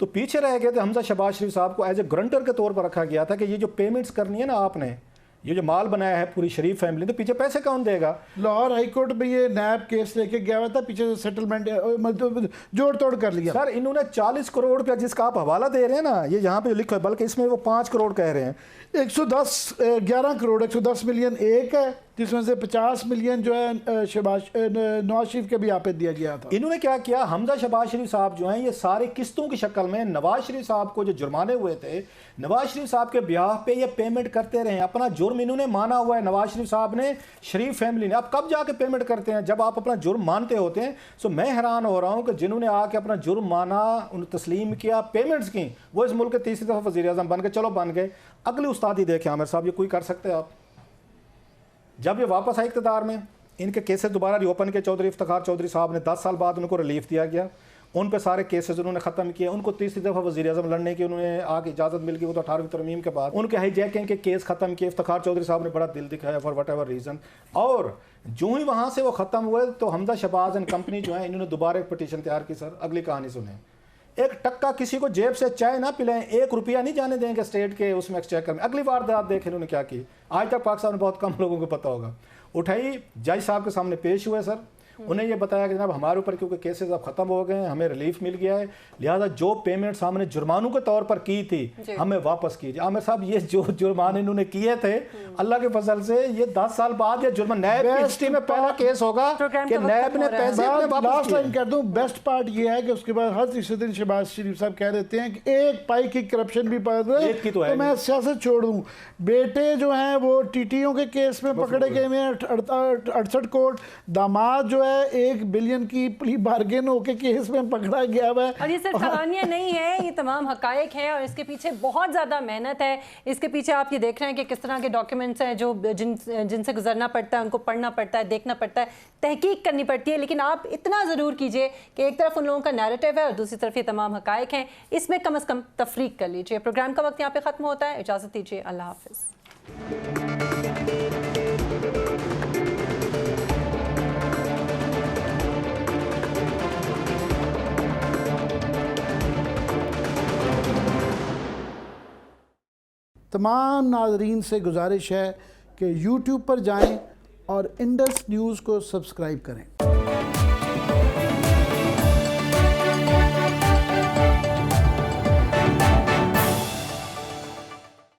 تو پیچھے رہ گئے تھے حمزہ شہباز شریف صاحب کو ایز اے گرنٹر کے طور پر رکھا گیا تھا کہ یہ جو پیمنٹس کرنی ہے نا آپ نے، یہ جو مال بنایا ہے پوری شریف فیملی، تو پیچھے پیسے کون دے گا؟ لاہور ہائی کورٹ میں یہ نیب کیس لے کے گیا ہوا تھا، پیچھے سے سیٹلمنٹ جوڑ توڑ کر لیا سر انہوں نے 40 کروڑ روپیہ جس کا آپ حوالہ دے رہے ہیں نا، یہ یہاں پہ لکھا ہے، بلکہ اس میں وہ 5 کروڑ کہہ رہے ہیں، 11 کروڑ 110 ملین ایک ہے، جس میں سے 50 ملین جو ہے نواز شریف کے بھی آپ پہ دیا گیا تھا۔ انہوں نے کیا کیا، حمزہ شہباز شریف صاحب جو ہیں یہ سارے قسطوں کی شکل میں نواز شریف صاحب کو جو جرمانے ہوئے تھے، نواز شریف صاحب کے بیاہ پہ یہ پیمنٹ کرتے رہے ہیں، اپنا جرم انہوں نے مانا ہوا ہے، نواز شریف صاحب نے، شریف فیملی نے۔ اب کب جا کے پیمنٹ کرتے ہیں؟ جب آپ اپنا جرم مانتے ہوتے ہیں۔ سو میں حیران ہو رہا ہوں کہ جنہوں نے آ کے اپنا جرم مانا، تسلیم کیا، پیمنٹس کی، وہ اس ملک کے تیسری دفعہ وزیر اعظم بن گئے، چلو بن گئے۔ اگلی استادی دیکھیں عامر صاحب، یہ کوئی کر سکتے آپ؟ جب یہ واپس آئے اقتدار میں، ان کے کیسز دوبارہ ری اوپن کے، چودھری افتخار چودھری صاحب نے 10 سال بعد ان کو ریلیف دیا گیا، ان پہ سارے کیسز انہوں نے ختم کیے، ان کو تیسری دفعہ وزیر اعظم لڑنے کی انہوں نے آ کے اجازت مل گئی، وہ تو 18ویں ترمیم کے بعد ان کے ہائی جیکنگ کے کیس ختم کیے، افتخار چودھری صاحب نے بڑا دل دکھایا فار وٹ ایور ریزن، اور جو ہی وہاں سے وہ ختم ہوئے تو حمزہ شہباز اینڈ کمپنی جو ہیں انہوں نے دوبارہ ایک پٹیشن تیار کی۔ سر اگلی کہانی سنیں، ایک ٹکا کسی کو جیب سے چائے نہ پلائیں، 1 روپیہ نہیں جانے دیں گے اسٹیٹ کے اس میں ایکسچیکر میں۔ اگلی واردات دیکھیں انہوں نے کیا کی، آج تک پاکستان میں بہت کم لوگوں کو پتہ ہوگا۔ اٹھائی، جج صاحب کے سامنے پیش ہوئے، سر انہیں یہ بتایا کہ جناب ہمارے اوپر کیونکہ کیسز اب ختم ہو گئے ہیں، ہمیں ریلیف مل گیا ہے، لہٰذا جو پیمنٹس ہم نے جرمانوں کے طور پر کی تھی ہمیں واپس کیجیے۔ عامر صاحب یہ جو جرمانے انہوں نے کیے تھے، اللہ کے فضل سے یہ 10 سال بعد یہ جرمان نیب کی ہسٹری میں پہلا کیس ہوگا کہ نیب نے پیسے اپنے واپس لاسٹ ٹائم کہہ دوں، بیسٹ پارٹ یہ ہے کہ اس کے بعد ہر تیسرے دن شہباز شریف صاحب کہہ دیتے ہیں کہ ایک پائی کی کرپشن بھی پا دے تو میں سیاست چھوڑ دوں۔ بیٹے جو ہیں وہ ٹی ٹیوں کے کیس میں پکڑے گئے ہیں 68 کوٹ، داماد جو ہے 1 بلین کی پلی بارگین ہو کے کیس میں پکڑا گیا ہوا ہے۔ اور یہ صرف کہانیاں نہیں ہیں، یہ تمام حقائق ہیں اور اس کے پیچھے بہت زیادہ محنت ہے۔ اس کے پیچھے آپ یہ دیکھ رہے ہیں کہ کس طرح کے ڈاکیومنٹس ہیں جو جن سے گزرنا پڑتا ہے، ان کو پڑھنا پڑتا ہے، دیکھنا پڑتا ہے، تحقیق کرنی پڑتی ہے۔ لیکن آپ اتنا ضرور کیجئے کہ ایک طرف ان لوگوں کا نیریٹو ہے اور دوسری طرف یہ تمام حقائق ہیں، اس میں کم از کم تفریق کر لیجئے۔ پروگرام کا وقت یہاں پہ ختم ہوتا ہے، اجازت دیجئے، اللہ حافظ۔ تمام ناظرین سے گزارش ہے کہ یوٹیوب پر جائیں اور انڈس نیوز کو سبسکرائب کریں۔